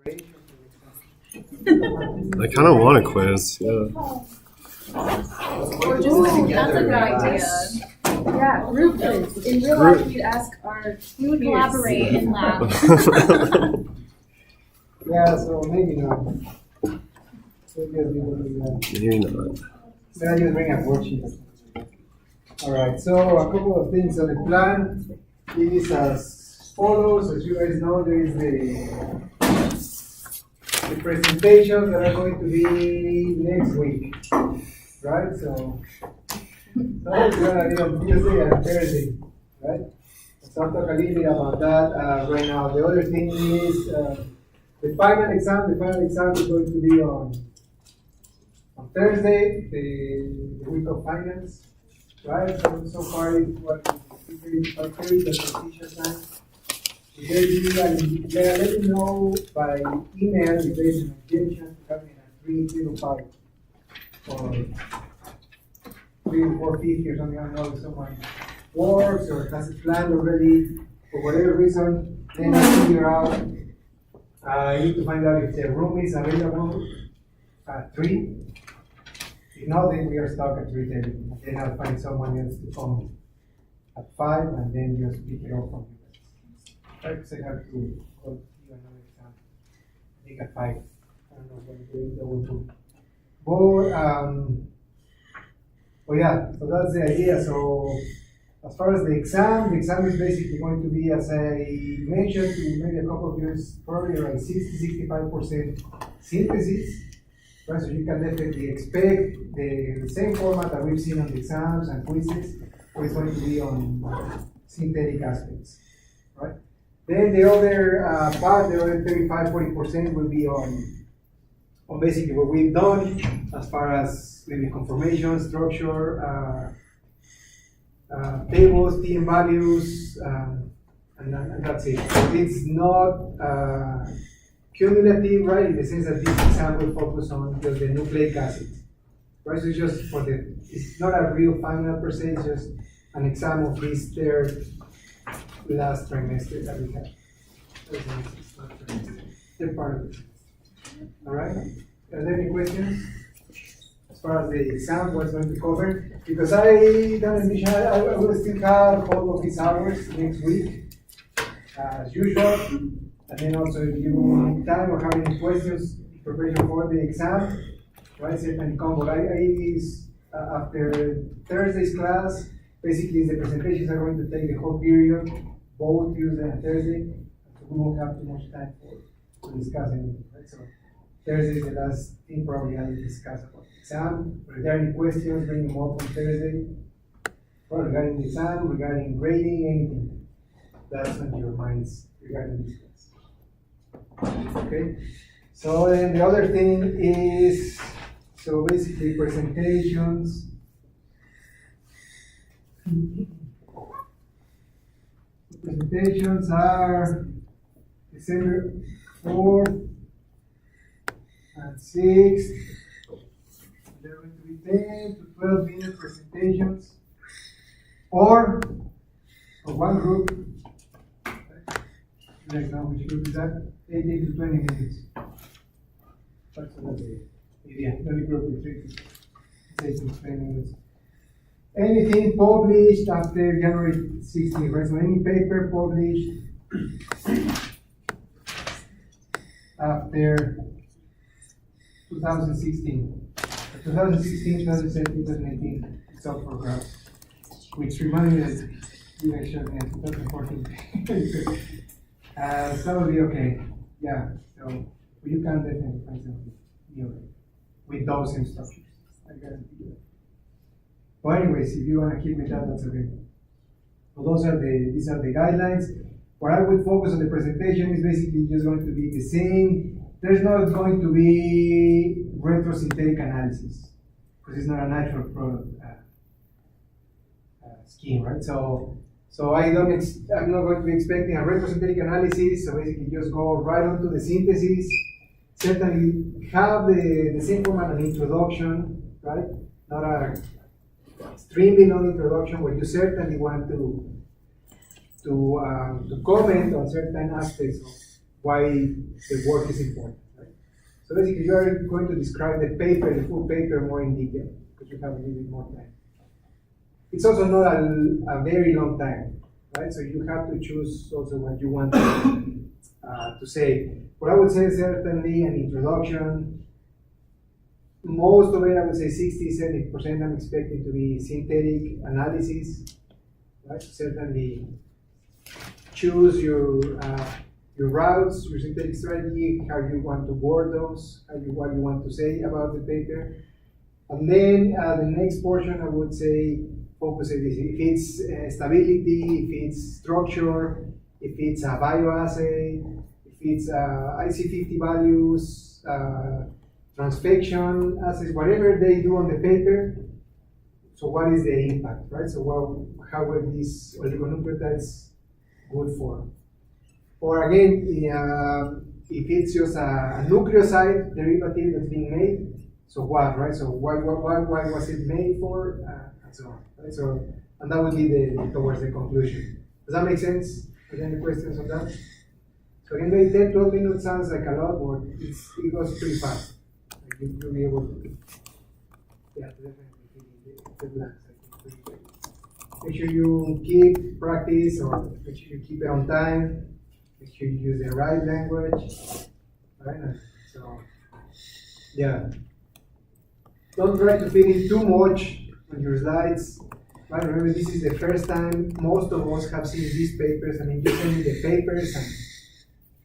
I kind of want a quiz. Yeah. Or just that's a good idea. Yeah, group quiz. In real life, we'd ask our we would collaborate and laugh. Yeah, so maybe not. Maybe not. Then I just bring a worksheet. Alright, so a couple of things on the plan is as follows. As you guys know, there is the presentations that are going to be next week. Right? So it's gonna be on Tuesday and Thursday. Right? So I'll talk a little bit about that right now. The other thing is the final exam. The final exam is going to be on Thursday, the week of finance. Right, so far what our teacher time. Let me know by email if there's an objection to having a 305 or 450 or something. I don't know if someone works or has it planned already for whatever reason. Then I figure out. I need to find out if the room is available at 3. If not, then we are stuck at 3:30. Then I'll find someone else to come at 5 and then just pick it up from you. Perhaps I have to go to another exam. I think at 5. I don't know when they will do. But yeah, so that's the idea. So as far as the exam is basically going to be, as I mentioned to maybe a couple of years earlier, like 60-65% synthesis. Right, so you can definitely expect the same format that we've seen on the exams and quizzes, but it's going to be on synthetic aspects, right? Then the other part, the other 35-40% will be on basically what we've done as far as maybe conformation, structure, tables, TM values, and that's it. So it's not cumulative, right, in the sense that this exam will focus on just the nucleic acids, right? So it's just it's not a real final per se, it's just an exam of this last trimester that we have. Third part of it. All right? Are there any questions as far as the exam, what's going to cover? Because I don't envision, I will still have all of these hours next week, as usual. And then also, if you need time or have any questions in preparation for the exam, right, certainly come. But after Thursday's class, basically the presentations are going to take the whole period, both Tuesday and Thursday. So we won't have too much time to discuss anything, right? So Thursday is the last thing probably I will discuss about the exam. If there are any questions, bring them up on Thursday. Or regarding the exam, regarding grading, anything that's on your minds regarding this. Okay, so then the other thing is, so basically presentations. Presentations are December 4th and 6th. They're going to be 10 to 12-minute presentations, or for one group. Next now, which group is that? 18 to 20 minutes. That's the idea. Every group is 18 to 20 minutes. Anything published after January 16th, right? So any paper published after 2016. 2016, 2017, 2018, it's up for grabs. Which reminds me that you guys showed me in 2014. So that will be okay. Yeah, so you can definitely find something new with those instructions. I guarantee you that. But anyways, if you want to keep with that, that's okay. So these are the guidelines. What I would focus on the presentation is basically just going to be the same. There's not going to be retrosynthetic analysis because it's not a natural product scheme, right? So I'm not going to be expecting a retrosynthetic analysis. So basically, just go right onto the synthesis. Certainly have the same format an introduction, right? Not a extremely long introduction, where you certainly want to comment on certain aspects of why the work is important. Right? So basically, you are going to describe the paper, the full paper, more in detail because you have a little bit more time. It's also not a very long time, right? So you have to choose also what you want to say. What I would say is certainly an introduction. Most of it, I would say 60-70% I'm expecting to be synthetic analysis, right? Certainly choose your routes, your synthetic strategy, how you want to word those, what you want to say about the paper. And then the next portion, I would say, focus if it's stability, if it's structure, if it's a bioassay, if it's IC50 values, transfection assays, whatever they do on the paper. So what is the impact, right? So how were these oligonucleotides good for? Or again, if it's just a nucleoside derivative that's being made, so what, right? So why was it made for, and so on, right? So, and that would be towards the conclusion. Does that make sense? Are there any questions on that? So again, maybe 10-12 minutes sounds like a lot, but it goes pretty fast. Like you'll be able to, yeah, definitely. Make sure you keep practice, or make sure you keep it on time. Make sure you use the right language. Right? So, yeah. Don't try to fit in too much on your slides. Right? Remember, this is the first time most of us have seen these papers. I mean, you send me the papers, and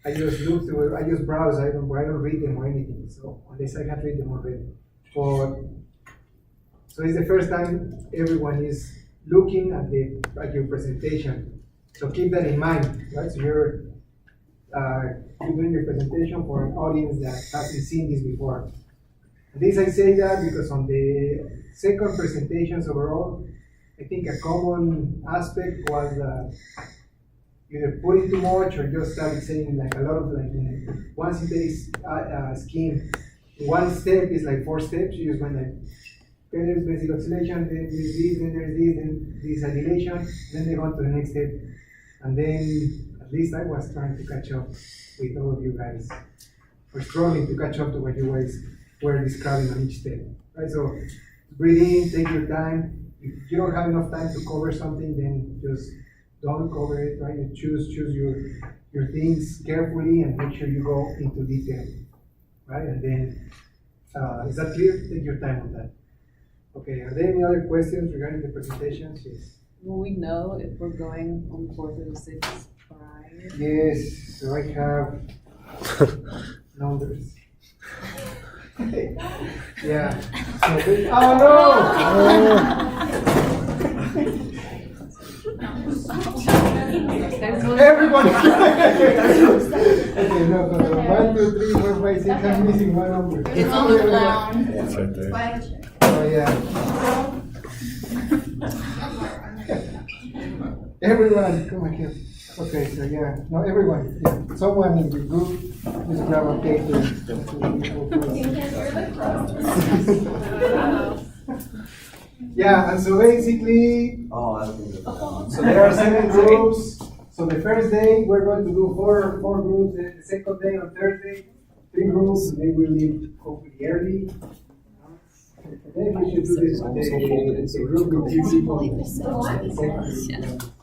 I just look through. I just browse. I don't read them or anything. So unless I can read them already. So it's the first time everyone is looking at your presentation. So keep that in mind, right? So you're doing your presentation for an audience that hasn't seen this before. At least I say that because on the second presentations overall, I think a common aspect was either putting too much or just started saying like a lot of like one synthetic scheme. One step is like 4 steps. You just went like, okay, there's basic oscillation, then there's this, then there's this, then this annihilation, then they go on to the next step. And then, at least I was trying to catch up with all of you guys, or struggling to catch up to what you guys were describing on each step. Right? So, breathe in, take your time. If you don't have enough time to cover something, then just don't cover it, right? You choose your things carefully and make sure you go into detail, right? And then, is that clear? Take your time on that. Okay, are there any other questions regarding the presentations? Yes. Will we know if we're going on 436 prior? Yes, so I have numbers. Yeah. So Everyone! Okay, no, 1, 2, 3, 4, 5, 6, I'm missing one number. It's on the ground. It's right there. Oh, yeah. Everyone, come on here. Okay, so yeah, no, everyone. Yeah. Someone in the group, just grab a paper. Yeah, and so basically, so there are 7 groups. So the first day, we're going to do four groups. The second day on Thursday, 3 groups, and they will leave hopefully early. Then we should do this the group with 3 people.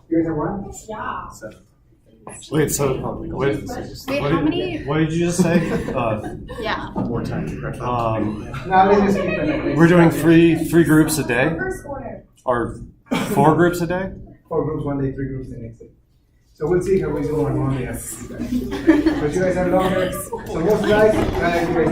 You guys are one? Yeah. Wait, so how many? What did you just say? Yeah. More time. Now let's just keep it like this. We're doing three groups a day, First order. or 4 groups a day. 4 groups one day, 3 groups the next day. So we'll see how we do on Monday after you guys. But you guys are longer. So most guys, you guys need to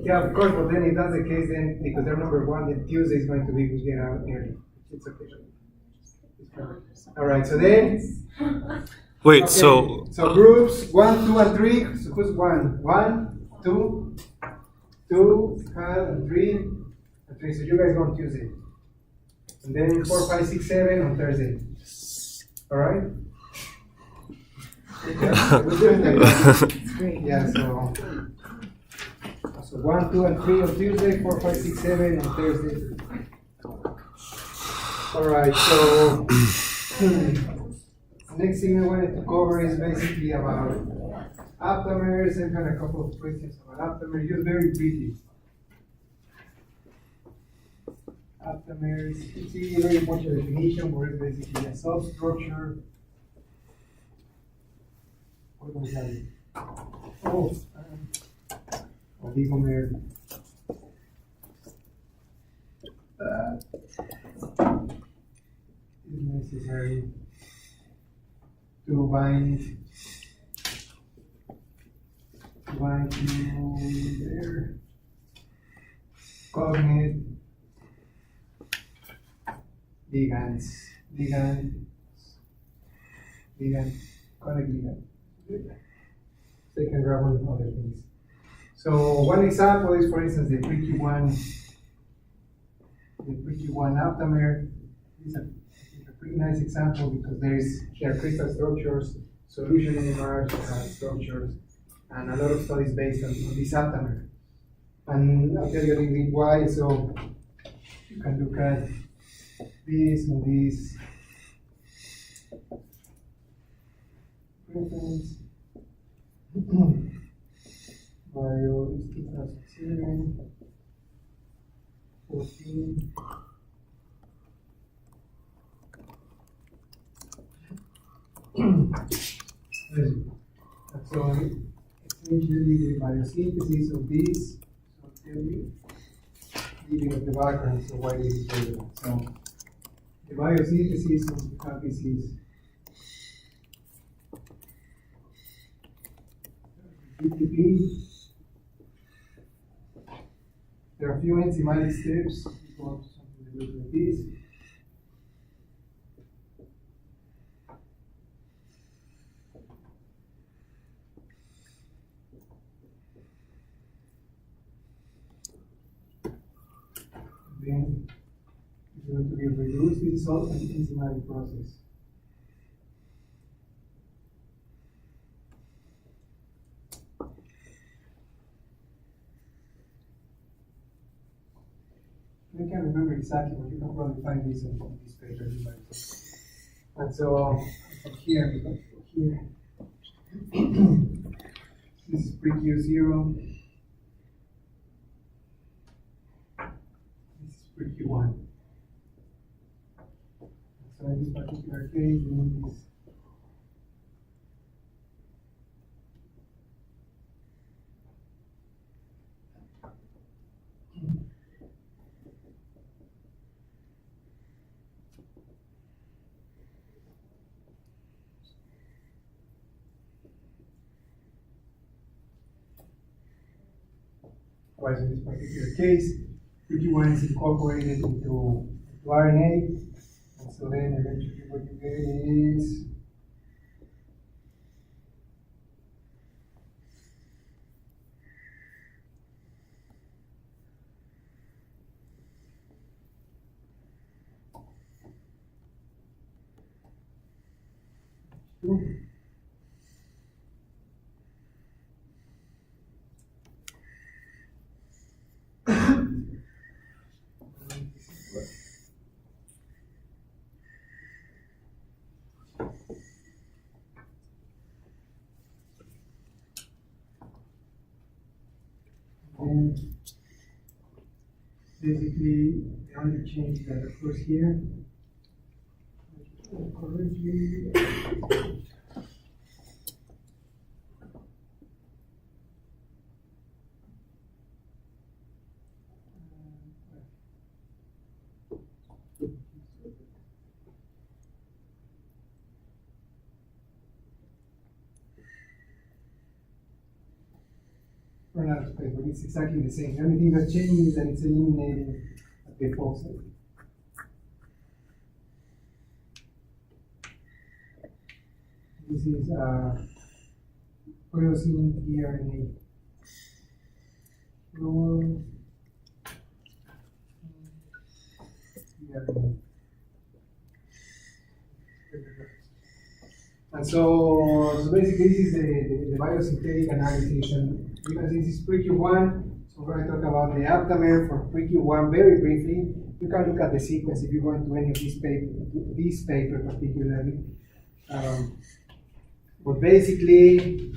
Yeah, of course, but then if that's the case, then because they're number 1, then Tuesday is going to be we get out early. It's okay. All right, so then. Wait, Okay, so groups 1, 2, and 3. So who's 1? 1, 2, 2, and 3, and 3. So you guys go on Tuesday. And then 4, 5, 6, 7 on Thursday. All right? Yeah, we're doing that. It's great. Yeah, so 1, 2, and 3 on Tuesday, 4, 5, 6, 7 on Thursday. All right, so next thing I wanted to cover is basically about aptamers and kind of a couple of questions about aptamers, just very briefly. Aptamers, you see a very much a definition where it's basically a substructure. What was that? Oh, oligomer. That is necessary to bind to their cognate ligands, connect ligand. Second round and other things. So one example is, for instance, the pre-Q1 aptamer. It's a pretty nice example because there are crystal structures, solution NMR structures, and a lot of studies based on this aptamer. And I'll tell you a little bit why. So you can look at this and this. Reference. Bio is 2007, 14. So essentially the biosynthesis of this, so I'll tell you, leaving of the background, so why this is relevant. So the biosynthesis of the capices BTP. There are a few enzymatic steps. Something that looks like this. Then it's going to be reduced. This is all an enzymatic process. I can't remember exactly, but you can probably find this on this paper. And so from here, this is pre-Q0. This is pre-Q1. So in this particular case, we need this. Otherwise, in this particular case, QQ1 is incorporated into RNA, and so then eventually what you get is and basically the only change that occurs here correctly. Run out of space, but it's exactly the same. The only thing that's changing is that it's eliminating the phosphate. This is Eosin tRNA. tRNA. And so basically this is the biosynthetic analysis, and because this is pre-Q1, so we're going to talk about the aptamer for pre-Q1 very briefly. You can look at the sequence if you go into any of this paper particularly. But basically,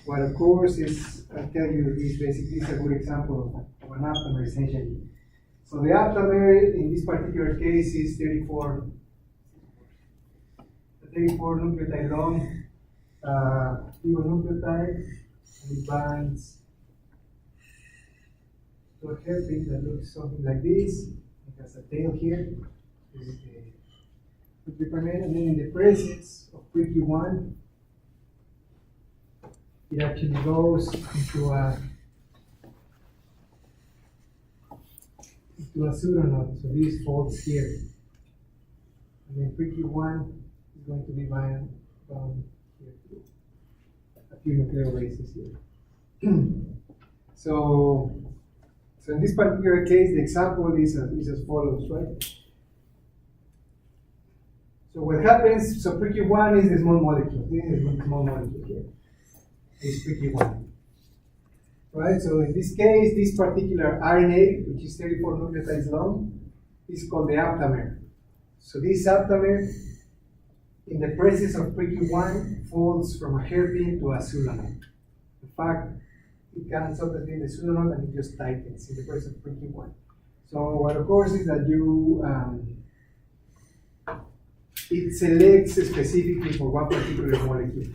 what occurs is, I'll tell you this basically is a good example of an aptamer essentially. So the aptamer in this particular case is 34 nucleotide long nucleotide, and it binds to a hairpin that looks something like this. It has a tail here. This is the nucleotide, and then in the presence of pre-Q1, it actually goes into a pseudonode. So these folds here, and then pre-Q1 is going to be bound here to a few nuclear bases here. So in this particular case, the example is as follows, right? So what happens? So pre-Q1 is the small molecule. This is the small molecule here. Is pre-Q1. Right? So in this case, this particular RNA, which is 34 nucleotides long, is called the aptamer. So this aptamer, in the presence of pre-Q1, folds from a hairpin to a pseudonode. In fact, it comes up between the pseudonode and it just tightens in the presence of pre-Q1. So what occurs is that it selects specifically for one particular molecule.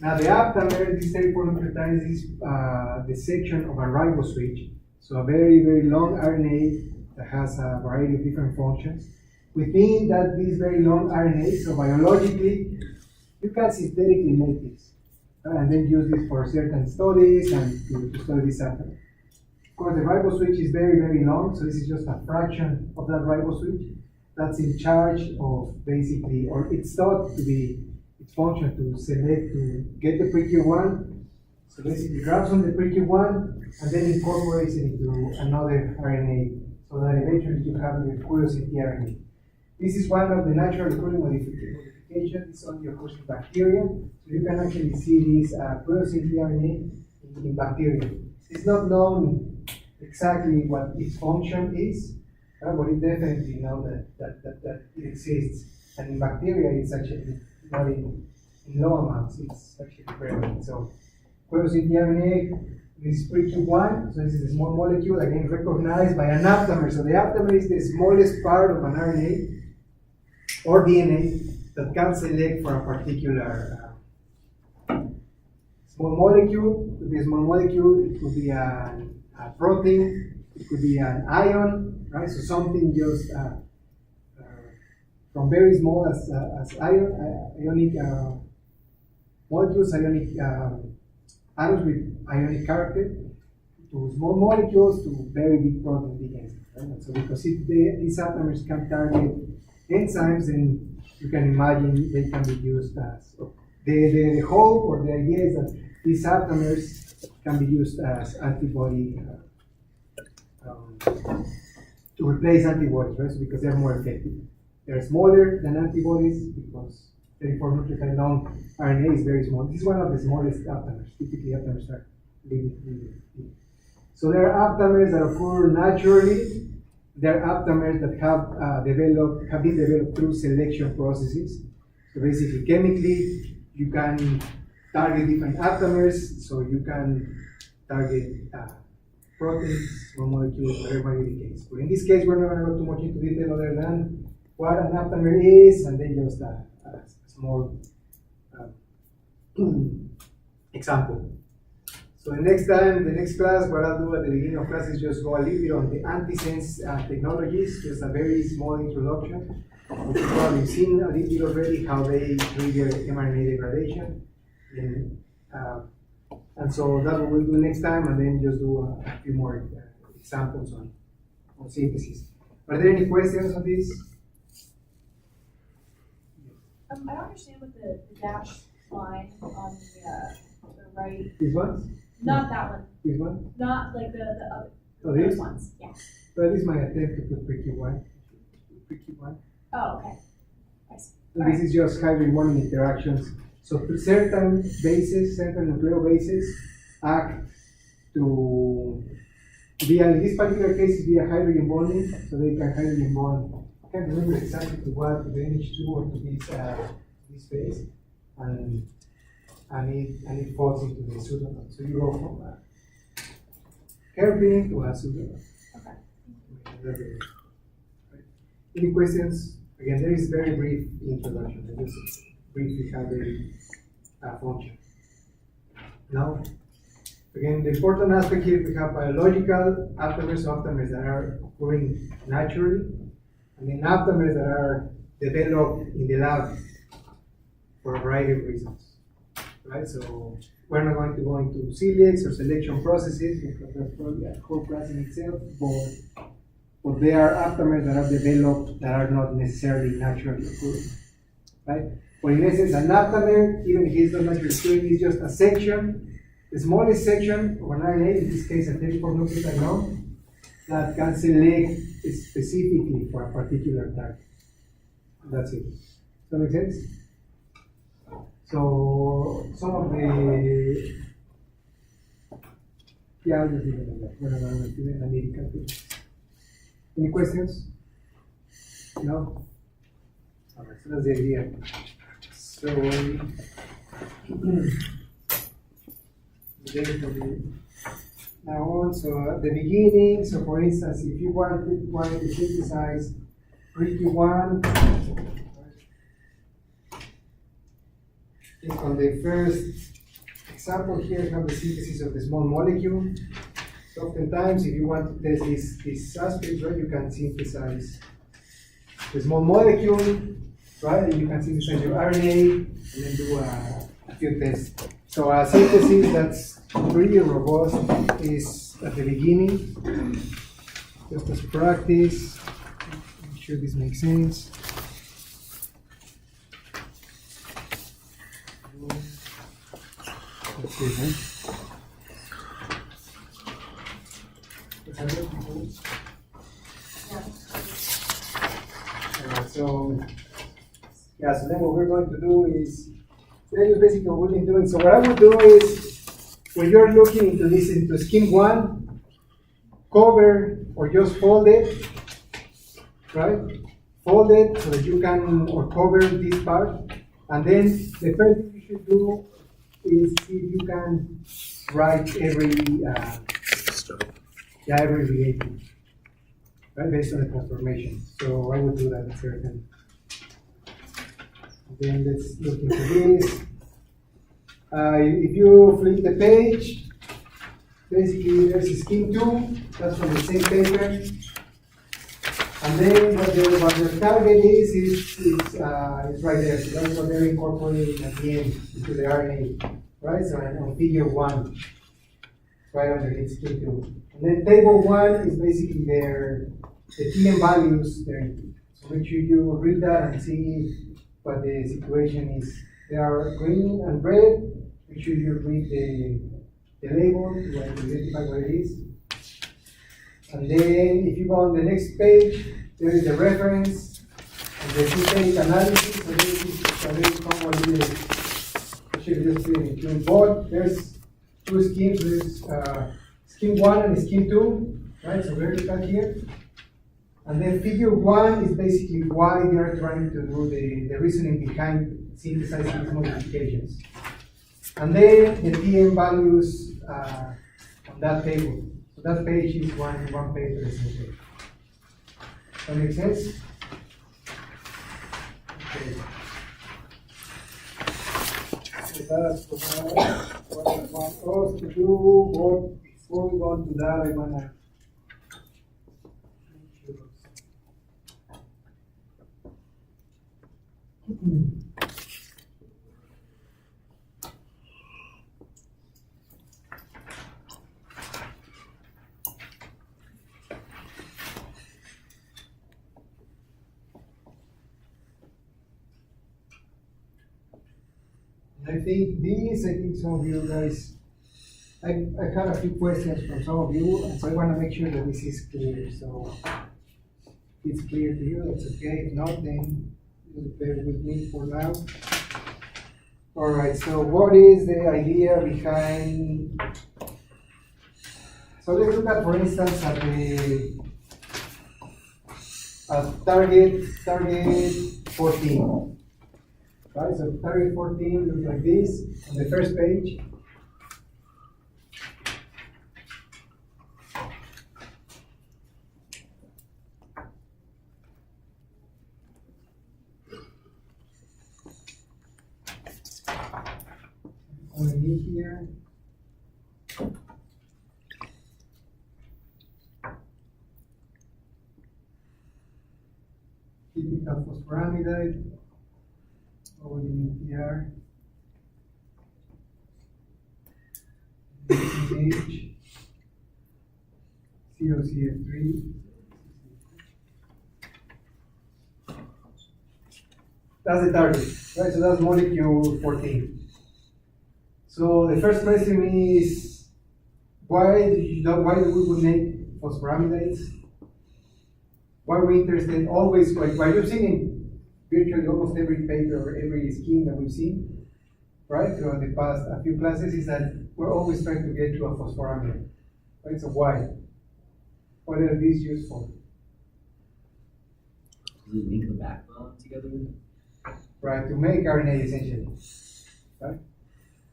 Now the aptamer, this 34 nucleotides, is the section of a riboswitch, so a very, very long RNA that has a variety of different functions. Within this very long RNA, so biologically, you can synthetically make this, and then use this for certain studies and to study this aptamer. Of course, the riboswitch is very, very long, so this is just a fraction of that riboswitch that's in charge of basically, or it's thought to be its function to select, to get the pre-Q1, so basically grabs on the pre-Q1 and then incorporates it into another RNA, so that eventually you have your curiosity RNA. This is one of the natural recruitment modifications. It's only occurs in bacteria, so you can actually see this curiosity RNA in bacteria. It's not known exactly what its function is, but we definitely know that it exists, and in bacteria it's actually not in low amounts, it's actually prevalent. So, curiosity RNA, this is pre-Q1, so this is a small molecule, again recognized by an aptamer. So the aptamer is the smallest part of an RNA or DNA that can select for a particular small molecule. It could be a small molecule, it could be a protein, it could be an ion, right? So something just from very small as ionic molecules, ionic atoms with ionic character, to small molecules, to very big protein, big enzymes. Right? And so because these aptamers can target enzymes, then you can imagine they can be used as, the hope or the idea is that these aptamers can be used as antibody, to replace antibodies, right? So because they're more effective. They're smaller than antibodies because 34 nucleotide long RNA is very small. This is one of the smallest aptamers. Typically, aptamers are really big. So there are aptamers that occur naturally. There are aptamers that have been developed through selection processes. So basically, chemically, you can target different aptamers. So you can target proteins, small molecules, whatever might be the case. But in this case, we're not going to go too much into detail other than what an aptamer is, and then just a small example. So the next class, what I'll do at the beginning of class is just go a little bit on the antisense technologies, just a very small introduction. You've probably seen a little bit already how they trigger mRNA degradation. And so that's what we'll do next time, and then just do a few more examples on synthesis. Are there any questions on this? I don't understand what the dash line on the right. These ones? Not that one. This one? Not like the other. Oh, Those this? ones. Yeah. Well, this is my attempt to put pre-Q1. Oh, okay. I see. And this is just hybrid bonding interactions. So certain bases, certain nuclear bases act to be, in this particular case, be a hydrogen bonding, so they can hydrogen bond. I can't remember exactly to what, to the NH2 or to this base, and it falls into the pseudonym. So you go from a hairpin to a pseudonym. Okay. Any questions? Again, there is very brief introduction. I just briefly have a function. Now, again, the important aspect here, we have biological aptamers, aptamers that are occurring naturally, and then aptamers that are developed in the lab for a variety of reasons. Right? So we're not going to go into celiacs or selection processes because that's probably a whole class in itself, but there are aptamers that are developed that are not necessarily naturally occurring. Right? But in essence, an aptamer, even if it's not naturally occurring, is just a section, the smallest section of an RNA, in this case a 34-nucleotide long, that can select specifically for a particular target. That's it. Does that make sense? So some of the I'll just leave it like that. We're not going to do an analytical thing. Any questions? No? Alright, so that's the idea. So now on, so at the beginning, so for instance, if you wanted to synthesize RICI1, on the first example here, you have the synthesis of the small molecule. So oftentimes, if you want to test this aspect, right, you can synthesize the small molecule, right, and you can synthesize your RNA, and then do a few tests. So a synthesis that's pretty robust is at the beginning, just as practice. Make sure this makes sense. That's it, right? So then what we're going to do is, that is basically what we've been doing. So what I would do is, when you're looking into this, into scheme 1, cover or just fold it, right? Fold it so that you can, or cover this part. And then the first thing you should do is see if you can write every reagent, right, based on the transformation. So I would do that at certain. Then let's look into this. If you flip the page, basically there's a scheme 2, that's from the same paper. And then what the target is right there. So that's what they're incorporating at the end into the RNA, right? So on figure 1, right underneath scheme 2. And then table 1 is basically the TM values there. So make sure you read that and see what the situation is. They are green and red. Make sure you read the label to identify what it is. And then if you go on the next page, there is the reference and the synthetic analysis. So this is a very common little, actually just in both. There's two schemes. There's scheme 1 and scheme 2, right? So vertical here. And then figure 1 is basically why they are trying to do the reasoning behind synthesizing these modifications. And then the TM values on that table. So that page is one page presentation. That makes sense? Okay. So that's what I want us to do. But before we go on to that, I want to I think some of you guys, I had a few questions from some of you, and so I want to make sure that this is clear. So if it's clear to you, that's okay. If not, then Just bear with me for now. All right, so what is the idea behind? So let's look at, for instance, at the target 14. Right, so target 14 looks like this on the first page. Only me here. Typical phosphoramidite. Over the NPR. H. COCF3. That's the target, right? So that's molecule 14. So the first question is, why do we would make phosphoramidates? Why are we interested always, like you've seen in virtually almost every paper or every scheme that we've seen, right, throughout the past a few classes, is that we're always trying to get to a phosphoramide, right? So why? What are these used for? Does it link the backbone together? Right, to make RNA essentially, right?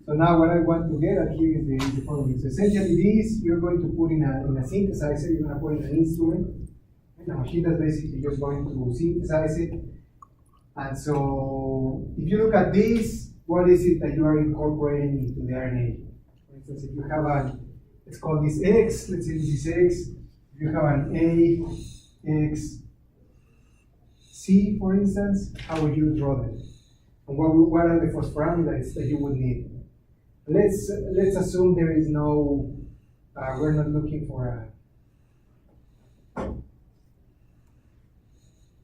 So now what I want to get at here is the following. So essentially these you're going to put in a synthesizer, you're going to put in an instrument, and a machine that's basically just going to synthesize it. And so if you look at this, what is it that you are incorporating into the RNA? For instance, if you have let's call this X, let's say this is X, if you have an A, X, C, for instance, how would you draw them? And what are the phosphoramides that you would need? Let's assume there is no, we're not looking for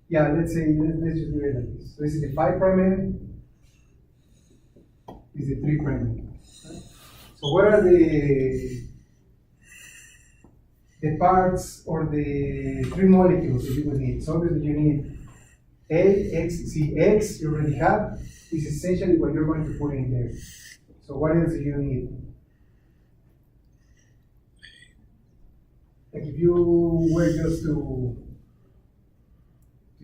let's say, let's just do it like this. So this is the 5' end, this is the 3' end. Right? So what are the parts or the three molecules that you would need? So obviously you need A, X, C. X you already have, is essentially what you're going to put in there. So what else do you need? Like if you were just to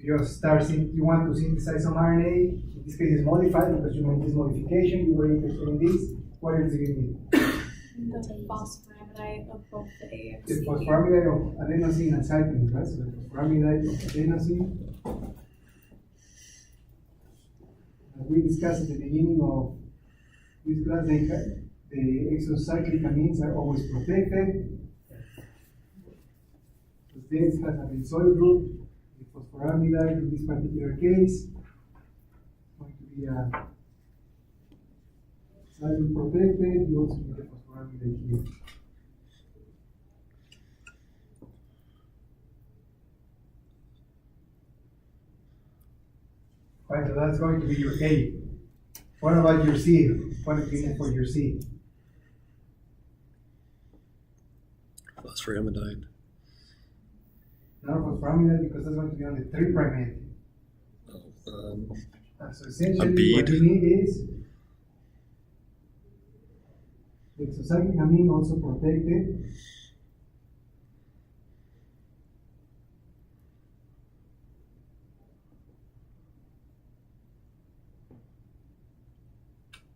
just start, you want to synthesize some RNA, in this case it's modified because you made this modification, you were interested in this, what else do you need? The phosphoramidite of both the A and The C. phosphoramidite of adenosine and cytosine, right? So the phosphoramidite of adenosine. As we discussed at the beginning of this class, the exocyclic amines are always protected. This has a benzoyl group. The phosphoramidite in this particular case is going to be a cycle protected. You also need the phosphoramidite here. Right, so that's going to be your A. What about your C? What do you need for your C? Phosphoramidite. Not phosphoramidite because that's going to be on the 3' end. So essentially, bead. what you need is the exocyclic amine also protected.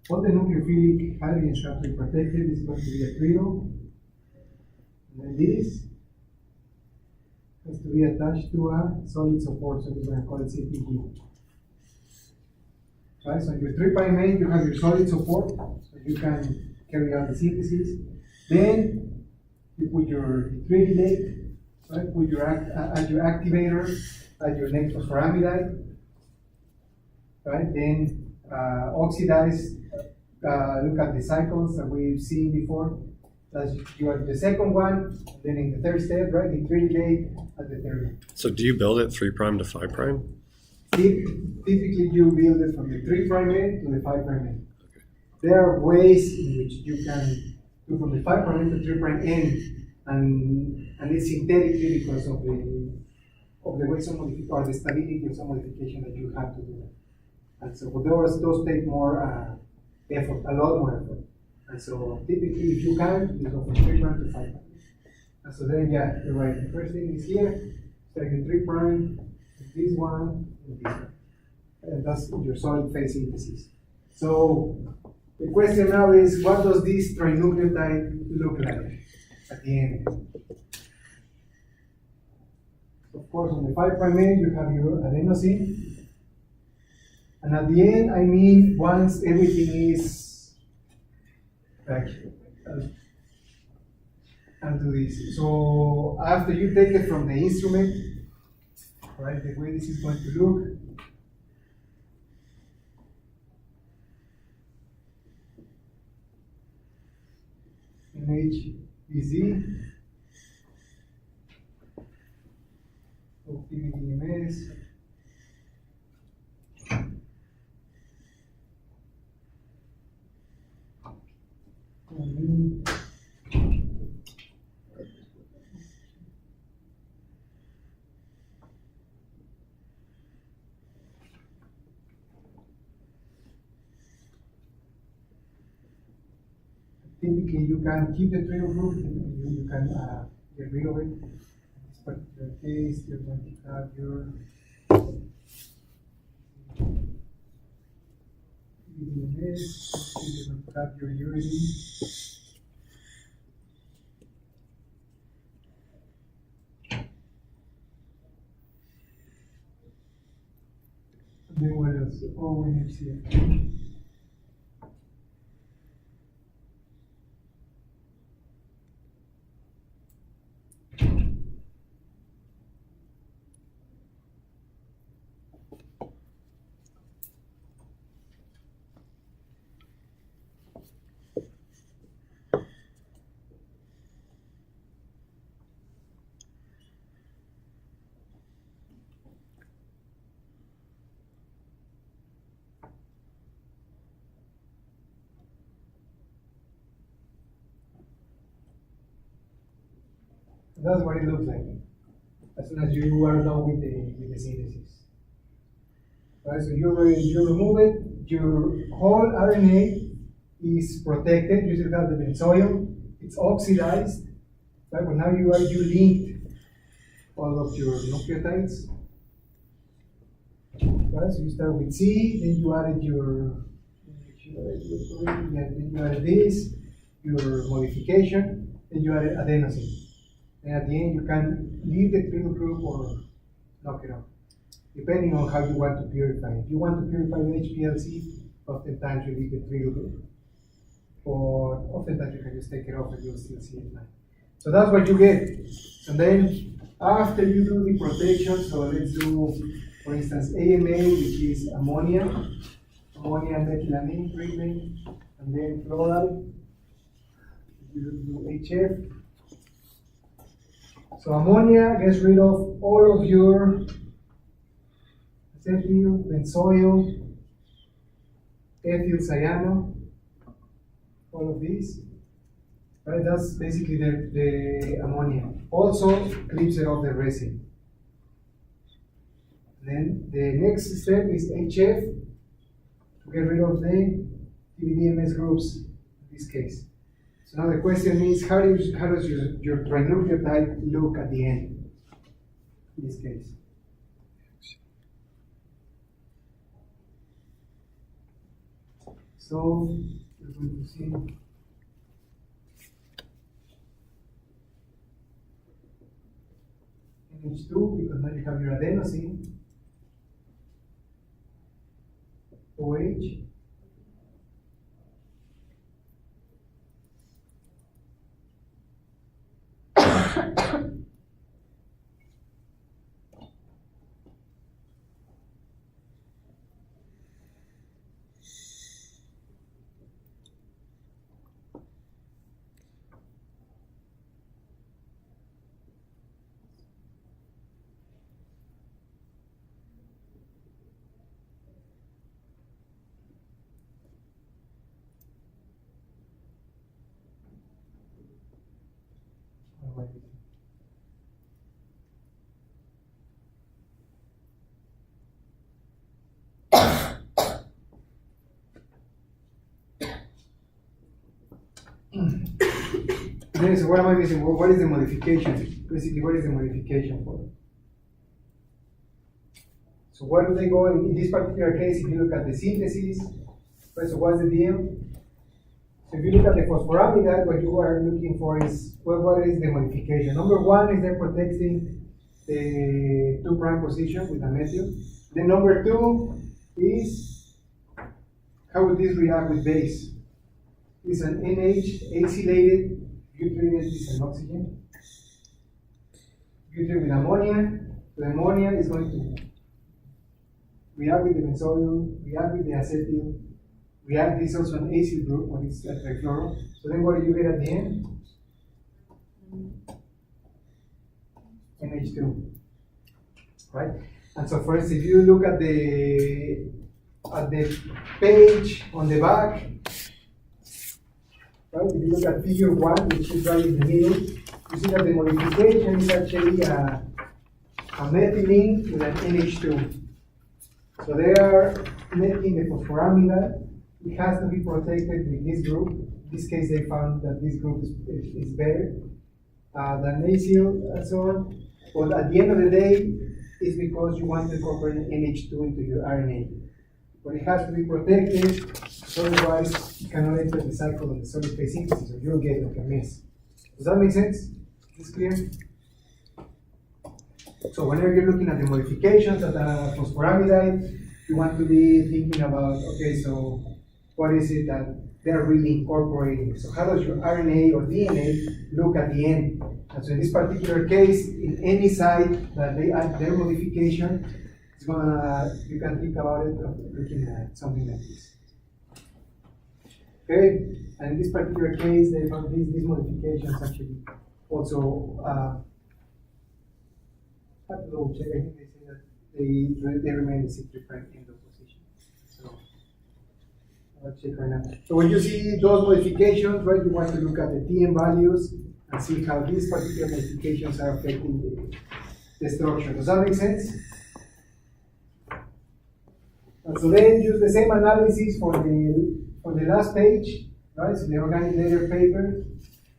All the nucleophilic hydrogens have to be protected. This is going to be a trio. And then this has to be attached to a solid support, so we're going to call it CPG. Right, so your 3' end, you have your solid support, so you can carry out the synthesis. Then you put your tridylate, right? Put your add your activator, add your next phosphoramidite, right? Then oxidize. Look at the cycles that we've seen before. That's you are the second one, then in the third step, right? The tridylate at the third one. So do you build it 3' to 5'? Typically, you build it from the 3' end to the 5' end. There are ways in which you can do from the 5' end to 3' end, and it's synthetically because of of the way some or the stability of some modification that you have to do that. And so those take more effort, a lot more effort. And so typically, if you can, you go from 3' to 5'. And so then, yeah, you're right. The first thing is here, start with 3', this one, and this one. And that's your solid phase synthesis. So the question now is, what does this trinucleotide look like at the end? Of course, on the 5' end, you have your adenosine. And at the end, I mean, once everything is back, and do this. So after you take it from the instrument, right, the way this is going to look. Image BZ, PBDMS, typically, you can keep the trial group, you can get rid of it. In this particular case, you're going to have your BDMS, you're going to have your uridine. And then what else? Oh, NHCF. That's what it looks like as soon as you are done with the synthesis. Right, so you remove it, your whole RNA is protected. You still have the benzoyl, it's oxidized. Right, but now you linked all of your nucleotides. Right, so you start with C, then you added then you added this, your modification, then you added adenosine. And at the end, you can leave the triple group or knock it off, depending on how you want to purify. If you want to purify the HPLC, oftentimes you leave the triple group. Or oftentimes you can just take it off and you'll still see it now. So that's what you get. And then after you do the protection, so let's do, for instance, AMA, which is ammonia methylamine treatment, and then fluoride. You do HF. So ammonia gets rid of all of your acetyl, benzoyl, ethyl cyano, all of these. Right, that's basically the ammonia. Also clips it off the resin. Then the next step is HF to get rid of the PBDMS groups in this case. So now the question is, how does your trinucleotide look at the end, in this case? So we're going to see NH2, because now you have your adenosine, OH, Then, so what am I missing? What is the modification? Basically, what is the modification for? So where do they go in this particular case? If you look at the synthesis, right, so what's the deal? So if you look at the phosphoramidite, what you are looking for is, well, what is the modification? Number one is they're protecting the 2' position with a methyl. Then number two is, how would this react with base? It's an NH acylated, deuterated is an oxygen. Deuterated with ammonia. The ammonia is going to react with the benzol, react with the acetyl, react. This is also an acyl group when it's a trifluoro. So then what do you get at the end? NH2. Right? And so for instance, if you look at the page on the back, right? If you look at figure 1, which is right in the middle, you see that the modification is actually a methylene with an NH2. So they are making the phosphoramidite. It has to be protected with this group. In this case, they found that this group is better than acyl and so on. But at the end of the day, it's because you want to incorporate NH2 into your RNA. But it has to be protected, otherwise it cannot enter the cycle of the solid phase synthesis, or you'll get like a mess. Does that make sense? Is this clear? So whenever you're looking at the modifications of the phosphoramidite, you want to be thinking about, okay, so what is it that they're really incorporating? So how does your RNA or DNA look at the end? And so in this particular case, in any site that they add their modification, it's gonna, you can think about it looking at something like this. Okay, and in this particular case, they found these modifications actually also have to double check. I think they say that they remain the C3' end of position. So I'll check right now. So when you see those modifications, right, you want to look at the TM values and see how these particular modifications are affecting the structure. Does that make sense? And so then use the same analysis for the last page, right? So the organic layer paper,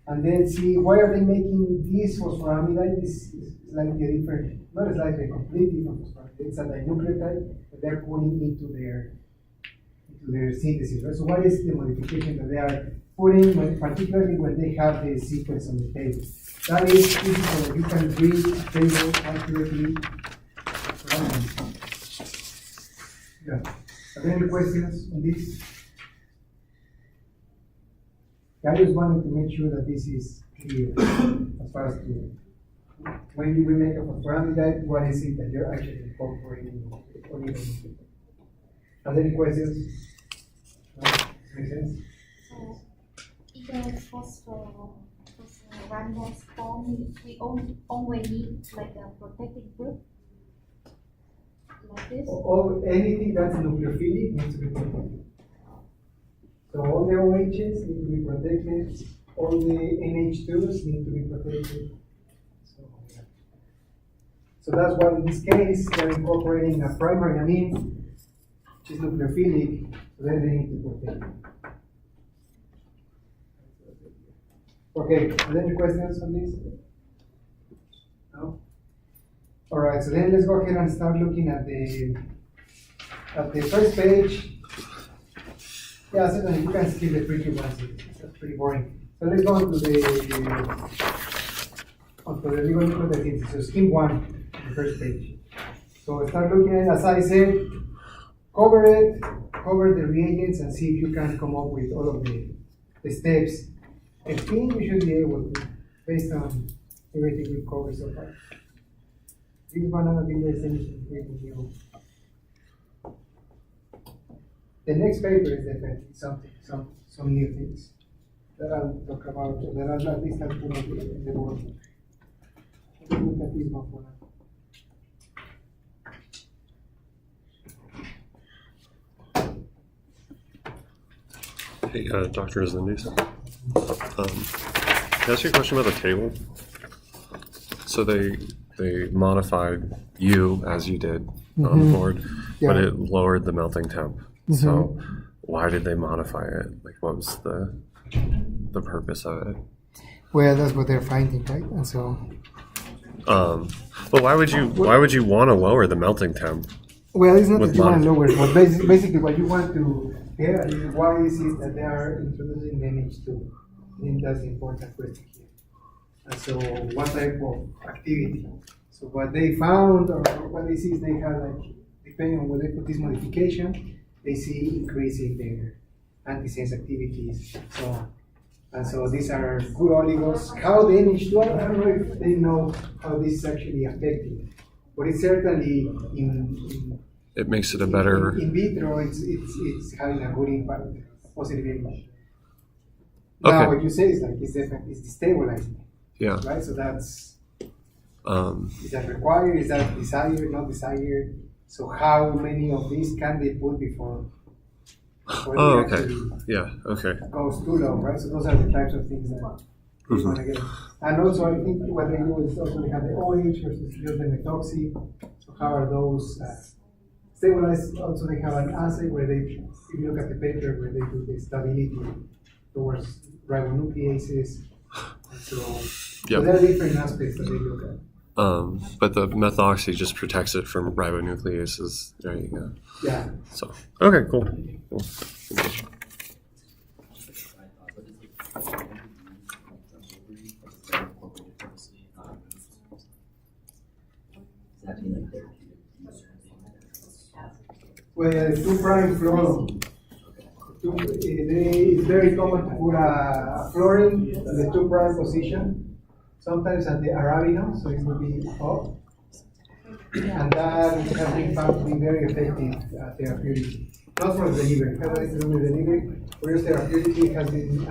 and then see why are they making this phosphoramidite. This is slightly different, not slightly, completely different phosphoramidite. It's a dinucleotide that they're putting into their synthesis, right? So what is the modification that they are putting, particularly when they have the sequence on the table? That is so that you can read a table accurately. Yeah. Are there any questions on this? I just wanted to make sure that this is clear as far as to when we make a phosphoramidite, what is it that you're actually incorporating or even. Are there any questions? No? Make sense? So, in the phosphoramidite form, we only need like a protected group. Like this? Anything that's nucleophilic needs to be protected. So all the OHs need to be protected, all the NH2s need to be protected. So that's why in this case they're incorporating a primary amine, which is nucleophilic, so then they need to protect it. Okay, are there any questions on this? No? Alright, so then let's go ahead and start looking at the first page. Yeah, certainly you can skip the pretty ones, that's pretty boring. So let's go on to the oligonucleotide. So scheme 1, the first page. So start looking at it, as I said, cover the reagents and see if you can come up with all of the steps. I think you should be able to, based on everything we've covered so far. This one, I don't think there's anything really new. The next paper is definitely some new things that I'll talk about, that I'll at least have to put in the board. Let's look at this one for now. Hey, Dr. Zindis. Can I ask you a question about the table? So they modified you as you did on the board, but it lowered the melting temp. So why did they modify it? Like, what was the purpose of it? Well, that's what they're finding, right? And so, But why would you want to lower the melting temp? well, it's not With that you want to modif- lower, but basically what you want to get is why is it that they are introducing NH2? I think that's the important question here. And so, what type of activity? So, what they found or what they see is they have, like, depending on where they put this modification, they see increasing their antisense activities, so on. And so these are good oligos. How the NH2, I don't know if they know how this is actually affecting, but it's certainly in It makes it a better. in vitro, it's having a good impact, positive impact. Now, Okay. what you say is like it's definitely it's destabilizing, Yeah. right? So that's Um, is that required? Is that desired? Not desired? So how many of these can they put before oh, it okay. actually Yeah. Okay. goes too low, right? So those are the types of things that we want to get. And also, I think what they do is also they have the OH versus just the methoxy. So how are those stabilized? Also, they have an assay where they, if you look at the paper, where they do the stability towards ribonucleases. And so Yep. there are different aspects that they look at. But the methoxy just protects it from ribonucleases. There you go. Yeah. So okay, cool. Cool. Well, the 2' fluorine. It's very common to put a fluorine in the 2' position, sometimes at the arabinose, so it will be up. And that has been found to be very effective therapeutic. Not for the liver, it has nothing to do with the liver, whereas therapeutically has been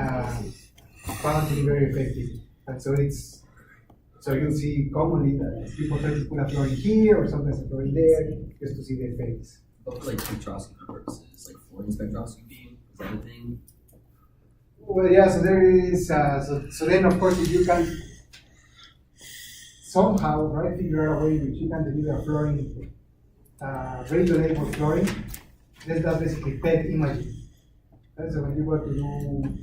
found to be very effective. And so so you'll see commonly that people try to put a fluorine here or sometimes a fluorine there just to see the effects. But for like spectroscopy purposes, like fluorine spectroscopy, is that a thing? Well, yeah, so there is, so then of course if you can somehow, right, figure out a way in which you can deliver fluorine, radio-labeled fluorine, then that's basically PET imaging. Right? So when you go to do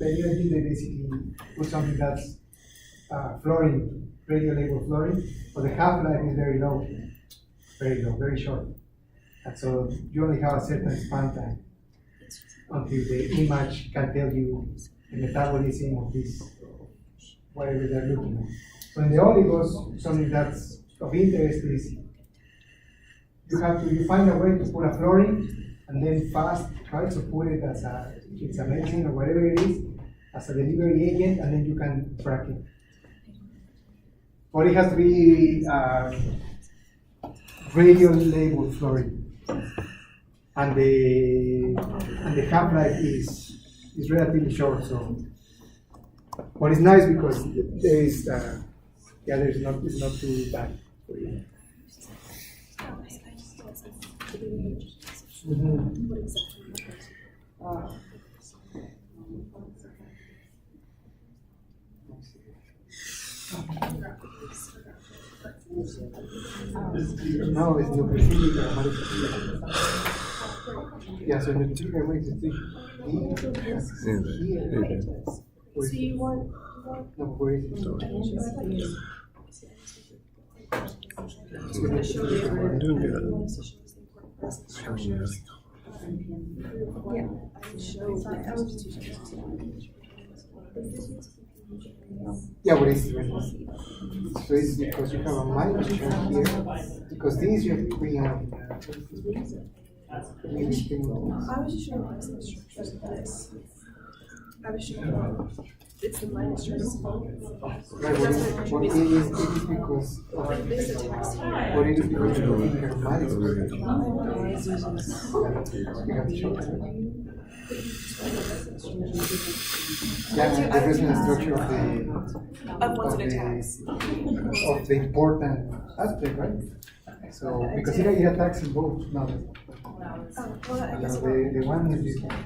PET imaging, they basically put something that's fluorine, radio-labeled fluorine, but the half-life is very low, very short. And so you only have a certain span time until the image can tell you the metabolism of this, whatever they're looking at. So in the oligos, something that's of interest is you find a way to put a fluorine and then fast, right? So put it as it's a medicine or whatever it is, as a delivery agent, and then you can track it. But it has to be radio-labeled fluorine. And the half-life is relatively short, so but it's nice because there is it's not too bad for you. No, it's nucleophilic aromatic. Yeah, so nucleophilic aromatic is here. So you want No, where is it? I'm doing good. Yeah, what is it? So it's because you have a minus term here, because these you bring out. I was just showing the structures of this. I was showing it's the minus terms. But it is because of This is text here. what it is because of the aromatic structure. You have to show that. Yeah, the resonance structure of the important aspect, right? So because it attacks in both now. Oh, well, I guess The one is this one.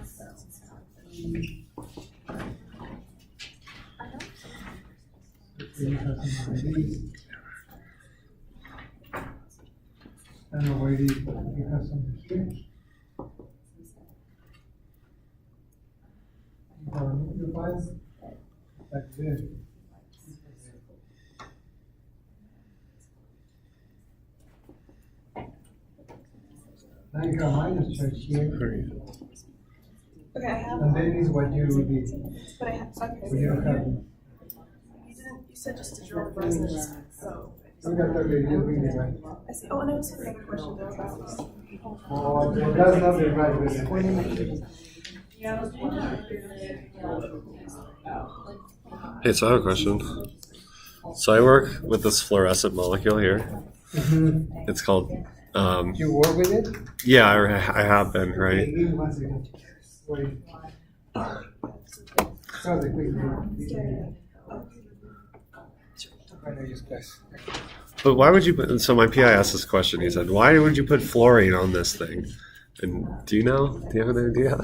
You have some of these. I don't know where it is, but you have some here. You have a nucleophile back there. Now you have minus church here, Okay, I have, and then is what you did. but I have, okay. So you don't have. You said just to draw residence, so. We got the reading right. I see, oh, and I also have another question though about. Oh, that's not the right reason. Hey, so I have a question. So I work with this fluorescent molecule here. It's called, You work with it? yeah, I have been, Okay, right? give me 1 second. Wait. So the quick one. I know you guys. But why would you put, so my PI asked this question, he said, why would you put fluorine on this thing? And do you know? Do you have an idea?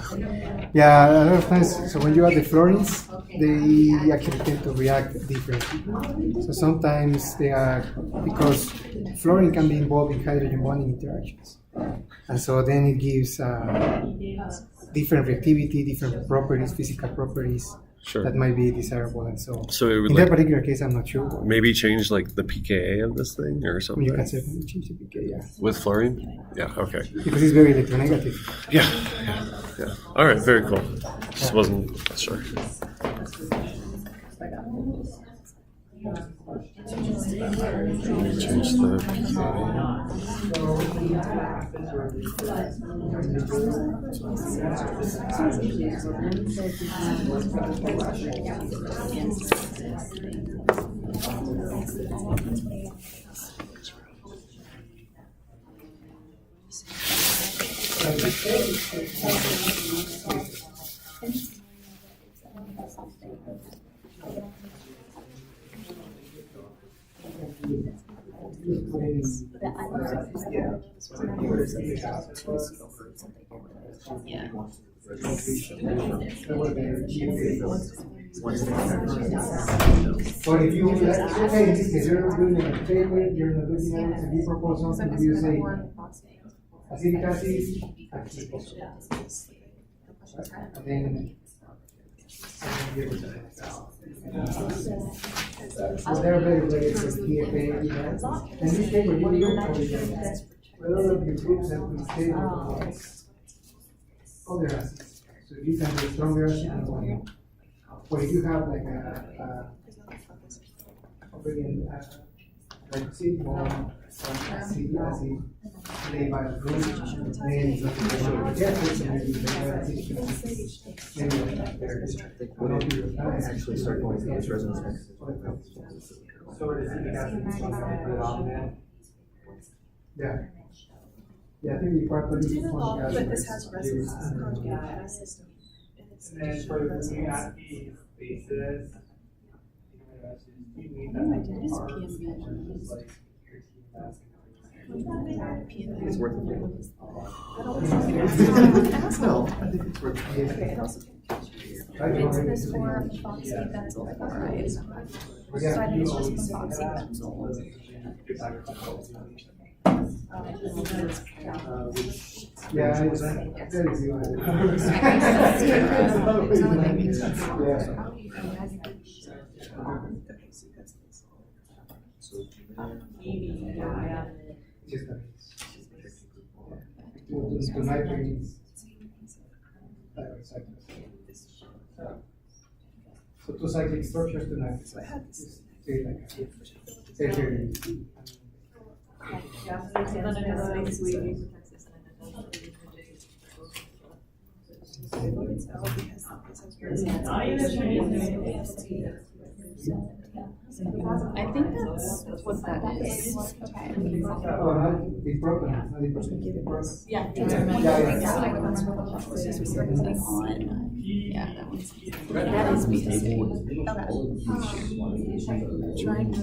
Yeah, a lot of times, so when you add the fluorines, they actually tend to react differently. So sometimes they are, because fluorine can be involved in hydrogen bonding interactions. And so then it gives different reactivity, different properties, physical properties Sure. that might be desirable. And so So it would in that like particular case, I'm not sure. maybe change like the pKa of this thing or You something? can certainly change the pK, yeah. With fluorine? Yeah, okay. Because it's very electronegative. Yeah. All right, very cool. Just wasn't sure. Change the pKa. But if you, okay, in this case, you're not doing a paper, you're not looking at it, and you propose something, you say acetic acid, and then. So they're very related to PFA, and this paper, you look for it. A lot of your groups have been stable other acids. So if you can do stronger acid than one. Or if you have like like C1 acid, they by a group, then it's not the Actually start going through this resonance mechanism. So the acetic acid is something predominant. Yeah. Yeah, I think the part of this one. But this has resonance conjugate acid. And then for looking at the bases, you need that. It's worth it. No, I think it's worth it. it also it's this form phosphobenzyl chloride. So I think it's just phosphobenzyl. Yeah, it's very good. To nitrogen. So two cyclic structures to nitrogen. Say like say here. I think that's what that is. Okay. Oh, not the proton, not the proton. Yeah. Yeah, Yeah, that one's. That is BSA. Trying to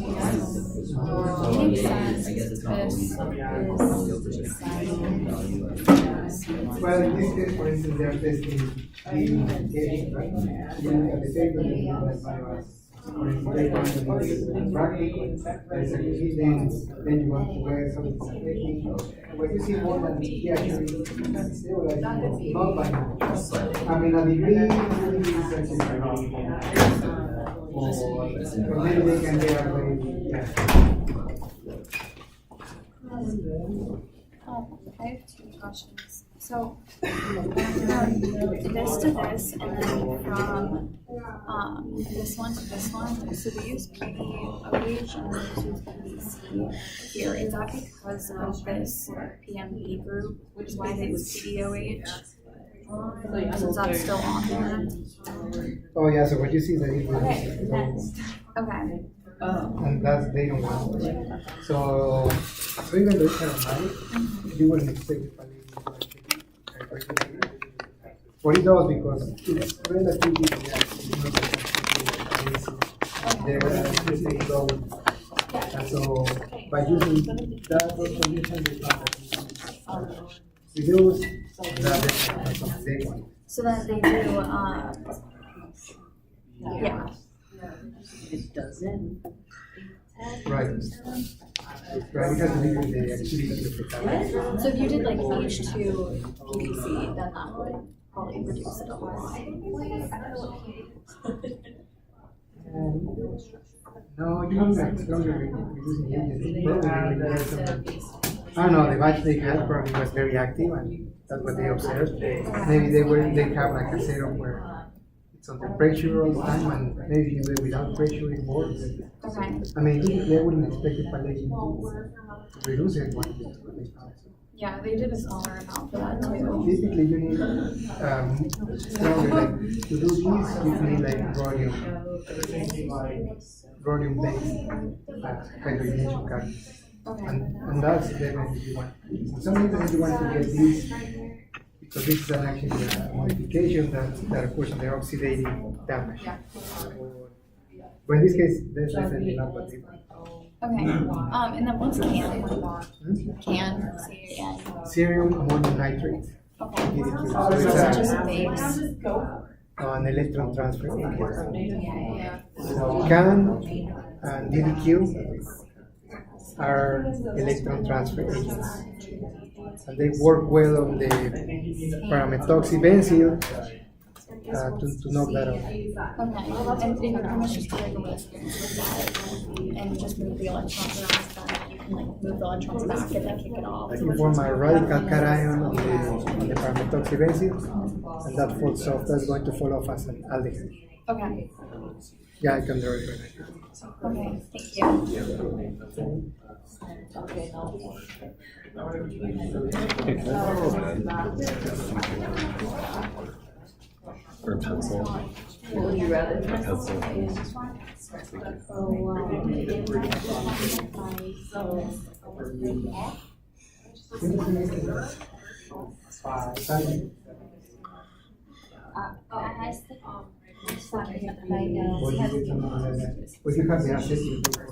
Well, in this case, for instance, they are testing the indication, right? You look at the paper, you know, like biomass. Or if they want to do practical, there's a key then you want to wear something like when you see more than actually stabilized, not by I mean, a degree really is essentially or maybe they can get away, yeah. I have two questions. So, this to this, and then from this one to this one. So we use PDOH and we use PDC here. Is that because of this PMB group, which is why they use PDOH? So is that still on there? Oh, yeah, so what you see is that it Okay. was, Okay. and that's, they don't want it. So even though it's aromatic, you wouldn't expect it, but what it does, because it's relatively reactive, they're low. And so by using that condition, they found that reduce that consolidation. So then they do, yeah. It doesn't. Right. Right, because we use the activity of the catalyst. So if you did like H2 PVC, then that would probably reduce it a lot. No, you don't have to go to reducing agents. I don't know, the batch they had probably was very active and that's what they observed. Maybe they have like a setup where it's under pressure all the time and maybe you do it without pressure it works. Okay. I mean, they wouldn't expect the palladium to reduce it. Yeah, they did a smaller amount for that too. Typically, you need stronger. Like to do this, you need like rhodium-based hydrogenation catalyst, Okay. and that's definitely you want. Some reasons you want to get this because this is an actually a modification that occurs on the oxidating damage. But in this case, that's definitely not what they want. Okay. And then what's CAN? CAN, C-A-N. Cerium ammonium nitrate. Okay. PDQ. So So it's it's just a base. an electron transfer agent. Yeah. So CAN and DDQ are electron transfer agents. And they work well on the paramethoxybenzyl to knock that out. Okay. And then you're pretty much just doing a experience with that and just move the electrons around so that you can like move the electrons back and then kick it off. You form a radical cation on the paramethoxybenzyl, and that falls off. That's going to fall off as an aldehyde. Okay. Yeah, I can draw it right now. Okay. Thank you. Hey, can I borrow a pen? Or a pencil? What would you rather? A pencil. Well, you have the access to the book.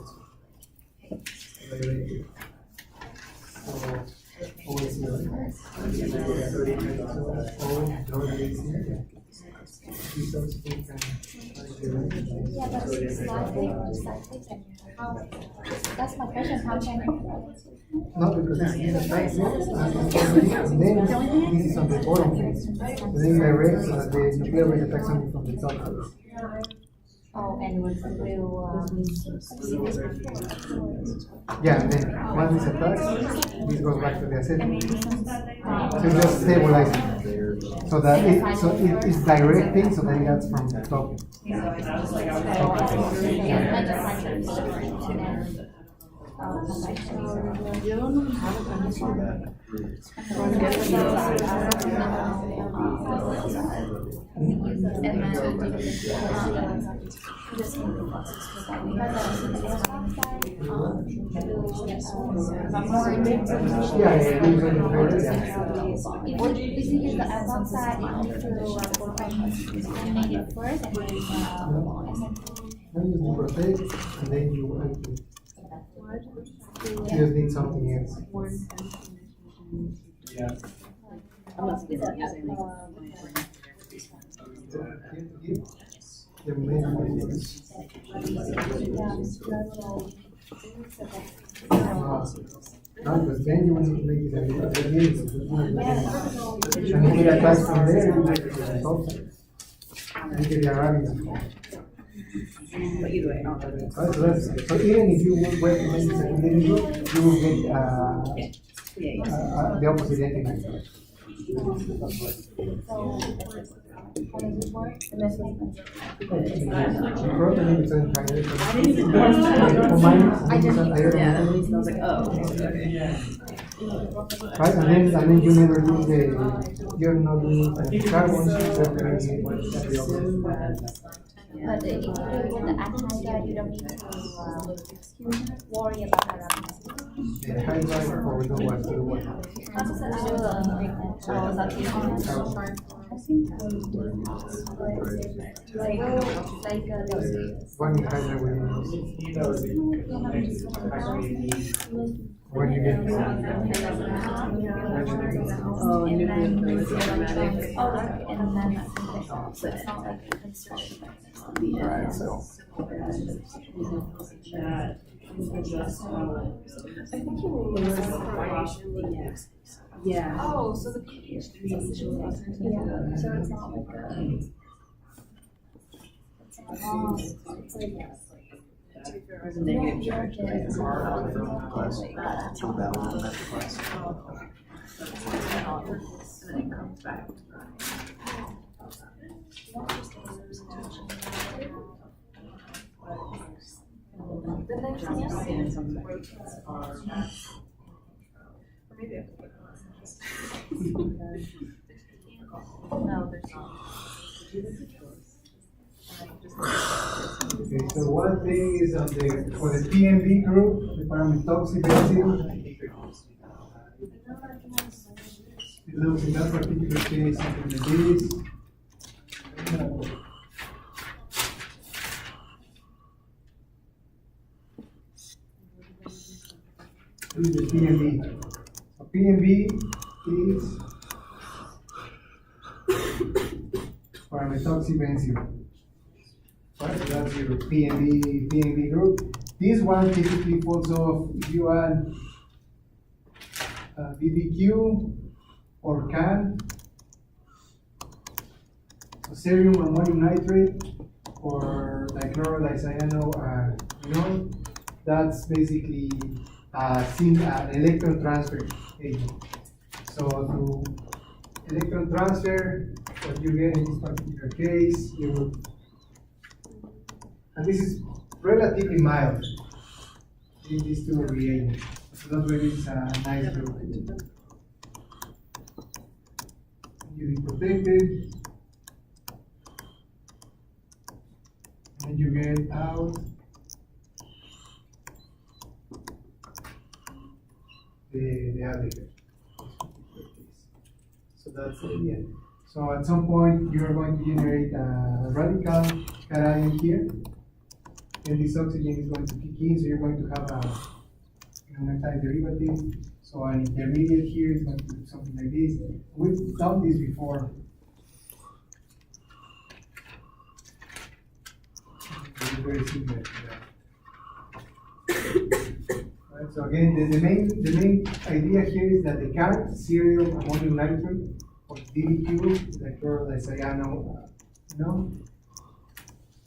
Always here. Yeah, that's slightly. That's my question. How can I? No, because this is the side note, and then this is on the bottom face. Then direct, so that the nuclear rate attacks only from the top face. Oh, and with the blue, Yeah, and then once this attacks, this goes back to the acetylene. So it just stabilizes it. So that it is directing, so that it gets from the top. Yo no have a connection. Would you use the album side to make it first and then Then you protect, and then you just need something else. I'm not saying that. The main one is no, because then you want to make it a little bit and if it attacks from there, you make it a top side. You get the Arabian. But either way, I'll So even if you were to make this a little, you will get the opposite entity. So, how does it work? The message Protein is in hydration. I just need to- Yeah, and I was like, oh, okay. Right, and then you never lose you're not losing the carbon. But if you do with the actinides, you don't need to worry about that. The hydride or the what? The what? One hydride will when you get Oh, nucleophilic aromatic. right, so Yeah. Oh, so the pH. Yeah, so it's not like a. It's like. There's a negative charge. And then it comes back. The next one is. And it comes back. No, there's not. okay, so one thing is on for the PMB group, the parametoxy-benzyl. It looks in that particular case something like this. This is the PMB. So PMB is parametoxy-benzyl. Right, so that's your PMB group. This one typically falls off if you add BBQ or CAN, so cerium ammonium nitrate or dichlorodicyano, that's basically an electron transfer agent. So to electron transfer, what you get in this particular case, and this is relatively mild in these two reagents. So that's why it's a nice group. You be protected, and you get out the aggregate. So that's it, yeah. So at some point, you're going to generate a radical cation here, and this oxygen is going to kick in, so you're going to have a methyl derivative. So an intermediate here is going to do something like this. We've done this before. It's very similar to that. Right, so again, the main idea here is that the CAN, cerium ammonium nitrate, or DDQ, dichlorodicyano,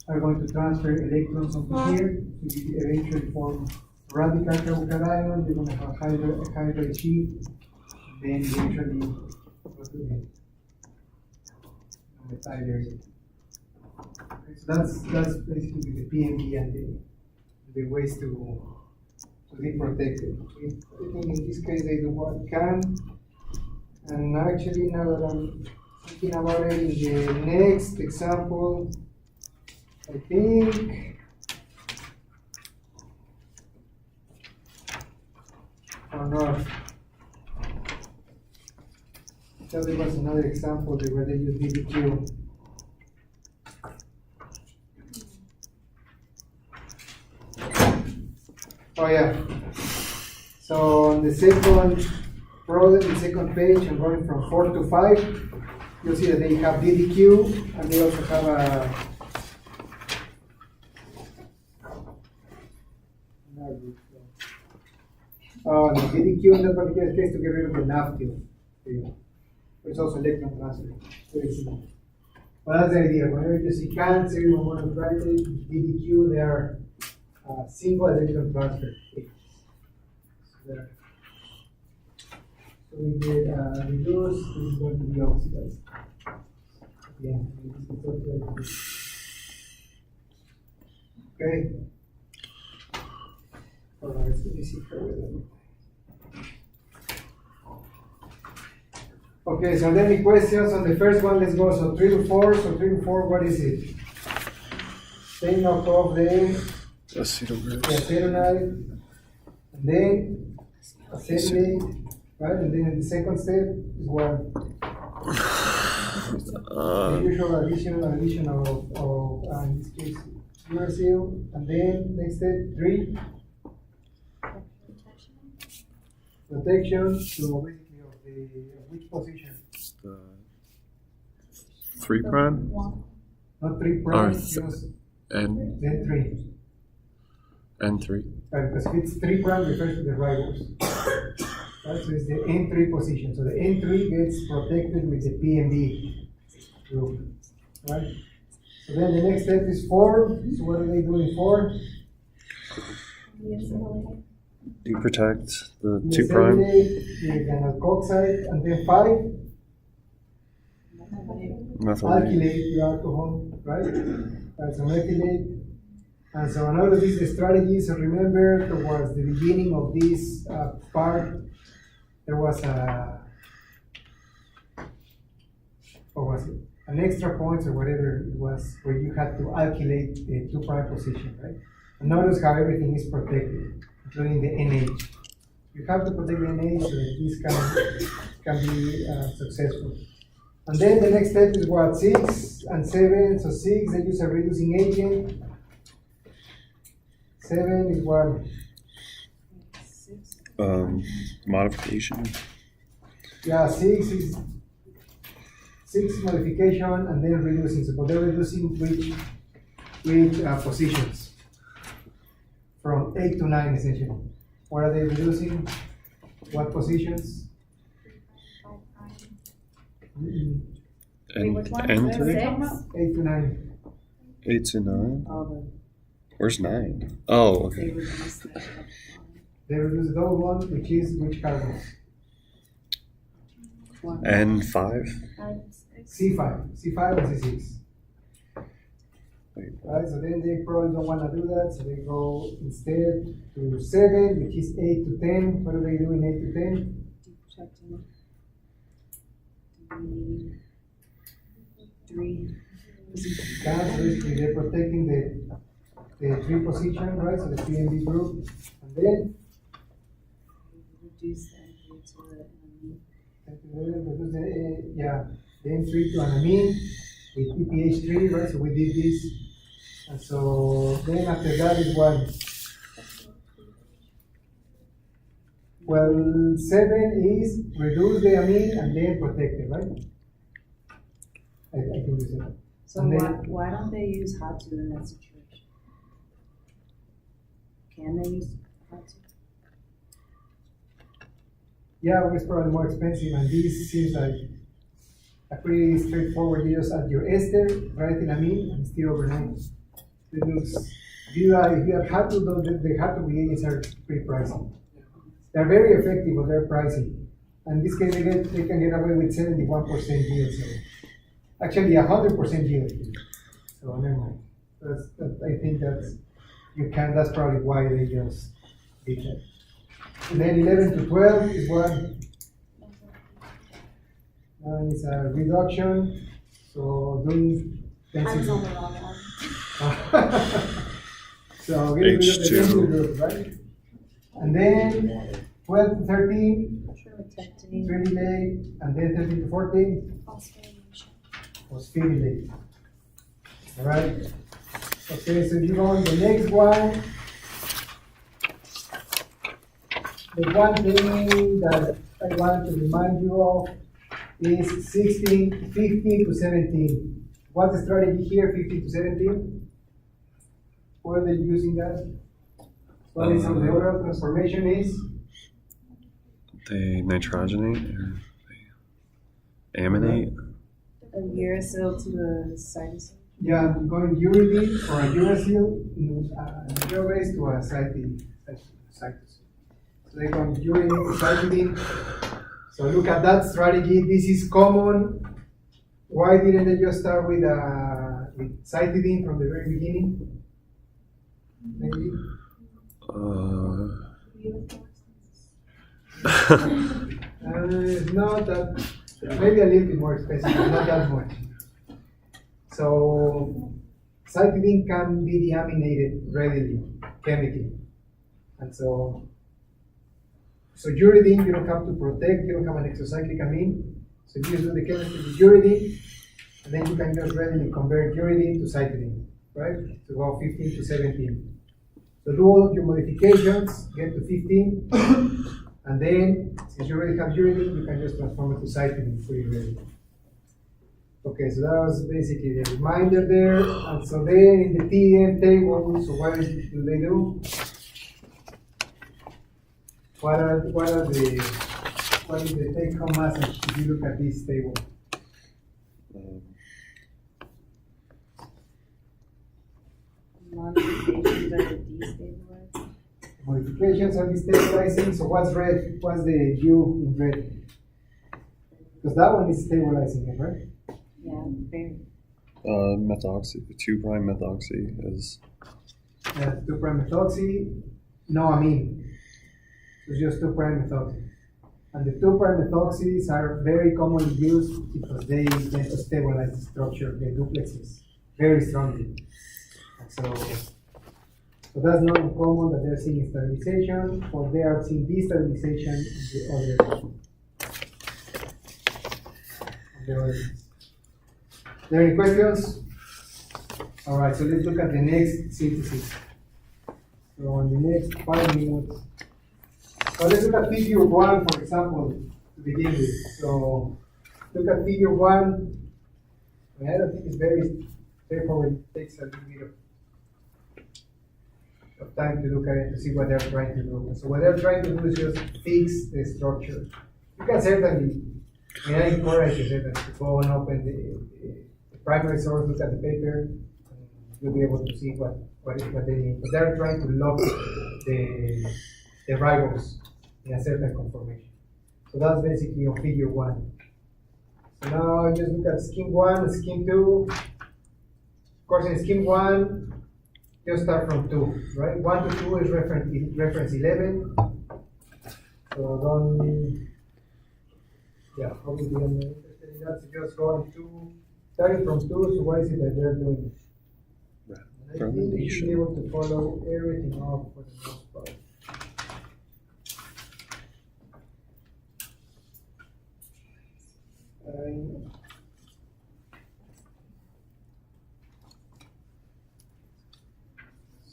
are going to transfer electrons onto here to eventually form radical carbocation. They're going to have hydride sheet, then eventually go to the methyl derivative. So that's basically the PMB and the ways to be protected. I think in this case they do what can, and actually now that I'm thinking about it, in the next example, I think or not. So there was another example where they use BBQ. Oh yeah. So on the second problem, the second page, I'm going from 4 to 5. You'll see that they have DDQ and they also have a the DDQ in that particular case to get rid of the naphthyl. It's also electron transfer. Very simple. But that's the idea. Whenever you see CAN, cerium ammonium nitrate, DDQ, they are single electron transfer. So So we did reduce, this is going to be oxidized. Yeah. Okay. All right, so let me see here with them. Okay, so any questions on the first one? Let's go. So 3 to 4. So 3 to 4, what is it? They knock off the acetonide, and then acetate, right? And then in the second step is what? The usual addition of in this case, uracil, and then next step 3. Protection to basically of the which position? 3 prime Not 3 prime, Oh, just and then 3. N3. Right, because if it's 3 prime refers to the ribose. Right, so it's the N3 position. So the N3 gets protected with the PMB group. Right? So then the next step is 4. So what are they doing 4? You protect the 2 prime. The alkoxide, and then 5. Methylate. Alkylate the alcohol, right? Right, so methylate. And so another of these strategies, so remember towards the beginning of this part, there was an extra point or whatever it was, where you had to alkylate the 2 prime position, right? And notice how everything is protected, including the NH. You have to protect the NH so that this can be successful. And then the next step is what? 6 and 7. So 6, they use a reducing agent. 7 is what? Modification. Yeah, 6 is 6 modification and then reducing. So they're reducing which positions from 8 to 9 essentially. What are they reducing? What positions? And Which one? N3. 8 to 9. 8 to 9. All Where's 9? Oh, they okay. reduce that. They reduce those ones, which is which carbons? N5. C5. C5 and C6. Wait. Right, so then they probably don't want to do that, so they go instead to 7, which is 8 to 10. What do they do in 8 to 10? Protecting. 3. Yeah, so basically they're protecting the 3 position, right? So the PMB group, and then Reduce that to the the N3 to anamine with PPH3, right? So we did this, and so then after that is what? Well, 7 is reduce the amine and then protect it, right? I think we said that. So And then- why don't they use HATU in that situation? Can they use HATU? Yeah, it's probably more expensive, and this seems like a pretty straightforward. You just add your ester, write in amine, and stir overnight. It looks, if you have had to, the had to reagents are pretty pricey. They're very effective, but they're pricey. And in this case, they can get away with 71% yield. So actually, 100% yield. So never mind. I think that's probably why they just did that. And then 11 to 12 is what? And it's a reduction. So doing I was density. on the wrong one. So getting rid of the H2. density group, right? And then 12 to 13, Protecting. 3 delay, and then 13 to 14 was feed delay. All right. Okay, so you go on the next one. The one thing that I want to remind you of is 15 to 17. What's the strategy here, 15 to 17? Where are they using that? What is the overall transformation is? They nitrogenate or they aminate. A uracil to the cytosine. Yeah, going uridine or a uracil base to a cytosine. So they go uridine to cytidine. So look at that strategy. This is common. Why didn't they just start with Cytidine from the very beginning? Maybe. It's not that, maybe a little bit more expensive, but not that much. So Cytidine can be deaminated readily, chemically. And so uridine, you don't have to protect, you don't have an exocyclic amine. So you just do the chemistry with uridine, and then you can just readily convert uridine to cytidine, right? To go 15 to 17. So do all of your modifications, get to 15, and then, since you already have uridine, you can just transform it to cytidine for your ready. Okay, so that was basically the reminder there. And so then in the TM table, so what do they do? What is the take-home message if you look at this table? Modifications are destabilizing. Modifications are destabilizing. So what's red? What's the U in red? Because that one is stabilizing it, right? Yeah, very. Methoxy, 2' methoxy is 2' methoxy, no amine. So it's just 2' methoxy. And the 2' methoxys are very commonly used because they tend to stabilize the structure of the duplexes very strongly. And so that's not uncommon that they're seeing stabilization, or they are seeing destabilization in the other. Are there any questions? All right, so let's look at the next synthesis. So in the next 5 minutes. So let's look at figure 1, for example, to begin with. So look at figure 1. I don't think it's very straightforward. It takes a little bit of time to look at it to see what they're trying to do. So what they're trying to do is just fix the structure. You can certainly, I encourage you certainly to go and open the primary source, look at the paper, and you'll be able to see what they mean. But they're trying to lock the ribose in a certain conformation. So that's basically on figure 1. So now just look at scheme 1 and scheme 2. Of course, in scheme 1, you start from 2, right? 1 to 2 is reference 11. So don't, yeah, probably I'm not interested in that. So just go on 2, starting from 2. So what is it that they're doing? I think you should be able to follow everything up for the most part.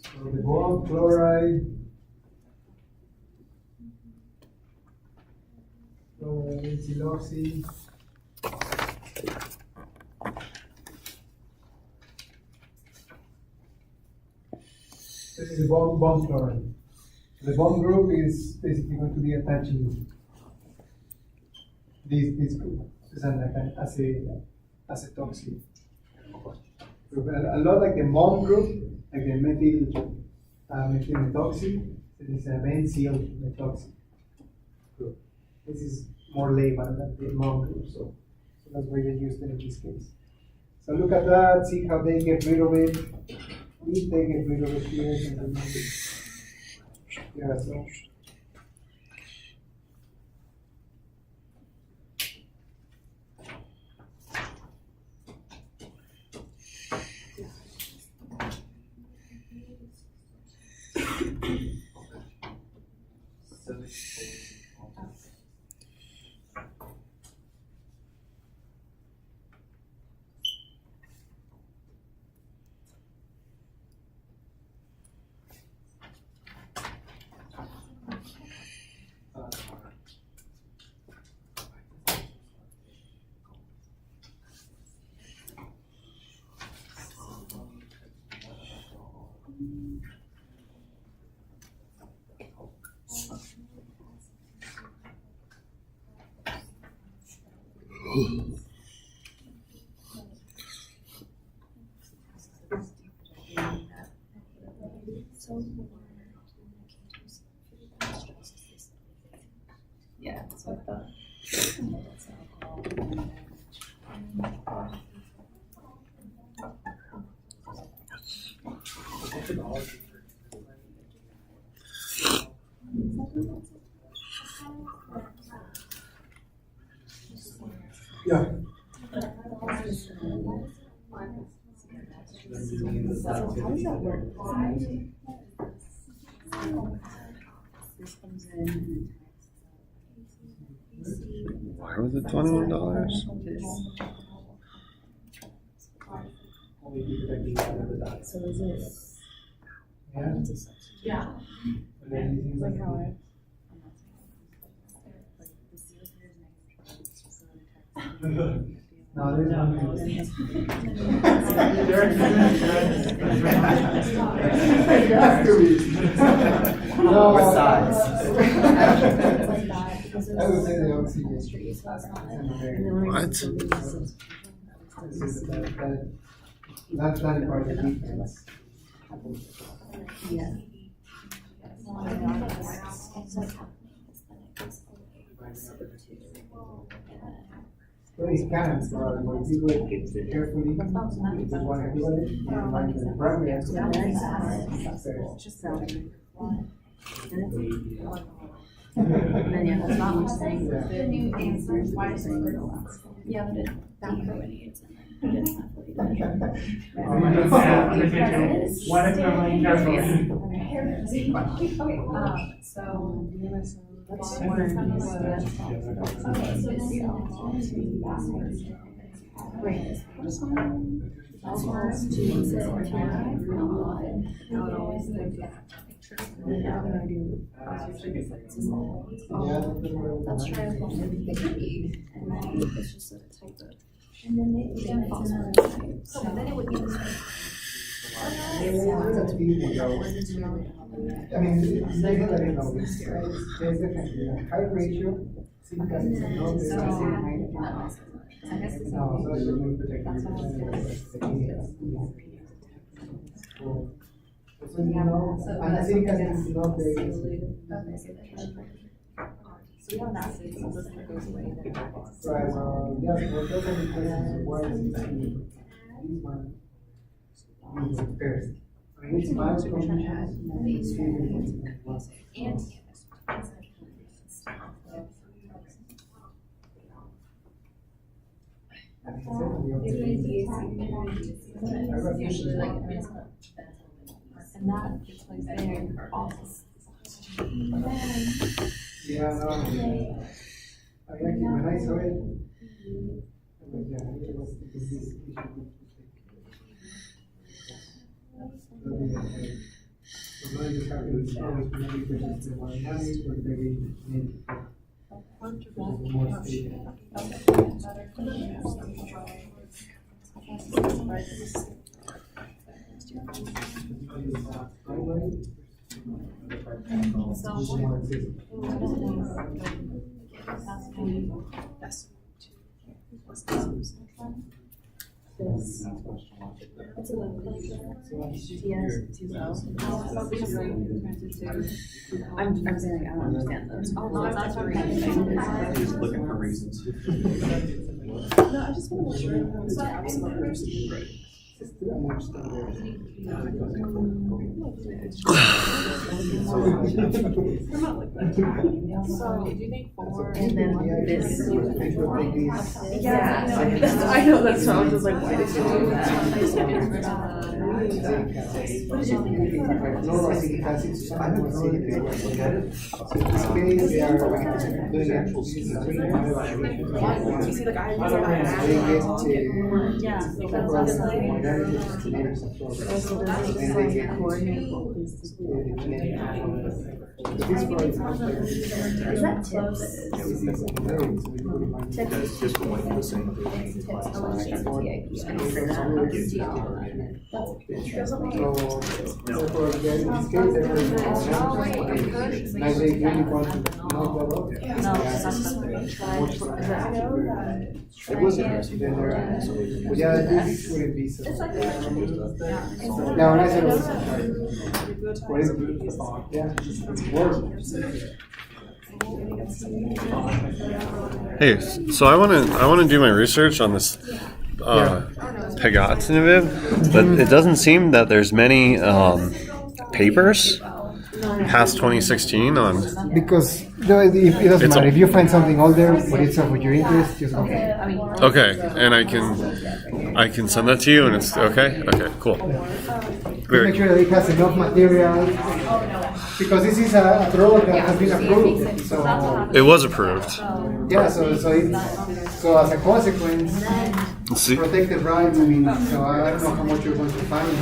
So the boron chloride, siloxy. This is the bomb chloride. The bomb group is basically going to be attaching this group. This is an acetoxy. A lot like the mom group, like the methyl methoxy. This is an N-seal methoxy group. This is more labile than the mom group, so that's why they used it in this case. So look at that, see how they get rid of it. If they get rid of it here, yeah, so. Yeah, that's what I thought. Yeah. This comes in. Why was it $21? So is it Yeah. like how I? Like the seal here is negative. No, there's not. No. What size? I would say the oxygen. That's not part of the defense. Yeah. But it can, when you do it carefully, you just want to do it, you find the primary answer. Just sounding. Then yeah, that's not what I'm saying. The new answers, why is it yeah, but it decorates and then gets One experiment carefully. so. That's true. And then it's just a type of. And then they so then it would be the same. That's easy, though. I mean, it's like that, you know, there's definitely a high ratio, because it's not the no, so it's really protected. So, you know, and I think that it's not the. So we have an acid, so this one goes away. Right, yeah, well, those are the questions, why is it these one? These are pairs. I mean, it's my Usually like, and that is like there office. Yeah, no, I like it, when I saw it, I was, yeah, it was, because this issue. So now you have to always be because the one money, but maybe need more stable. I'm saying like, I don't understand those. Oh, no, that's what Just looking for reasons. No, I just want to make sure. Just to understand So, did you make 4 and then this? Yeah, I know, that's why I was just like, why did you do that? What did you think? No, I think it's, I don't see it. So in this case, they are doing actual You see, like, I Is that tips? That's just the one you were saying. It was interesting. Yeah, this wouldn't be so. Yeah, when I said it was, what is it? Yeah, it's worse. Hey, so I want to do my research on this pegotinib, but it doesn't seem that there's many papers past 2016 on. Because no, it doesn't It's matter. a- If you find something older, but it's of your interest, just go. Okay, and I can send that to you, and it's okay. Okay, cool. Just Very make sure that it has enough material. Because this is a drug that has been approved. So It was approved. yeah, so as a consequence, See, protected rights. I mean, so I don't know how much you're going to find.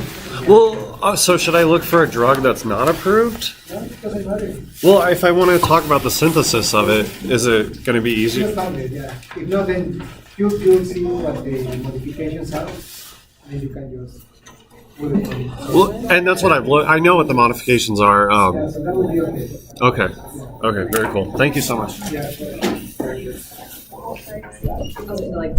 well, so should I look for a drug that's not approved? No, it doesn't matter. Well, if I want to talk about the synthesis of it, is it going to be easy? Just find it, yeah. If not, then you'll see what the modifications are, then you can just put it on. Well, and that's what I've looked. I know what the modifications are. Yeah, so that would be okay. Okay. Okay. Very cool. Thank you so much. Yeah, sure. like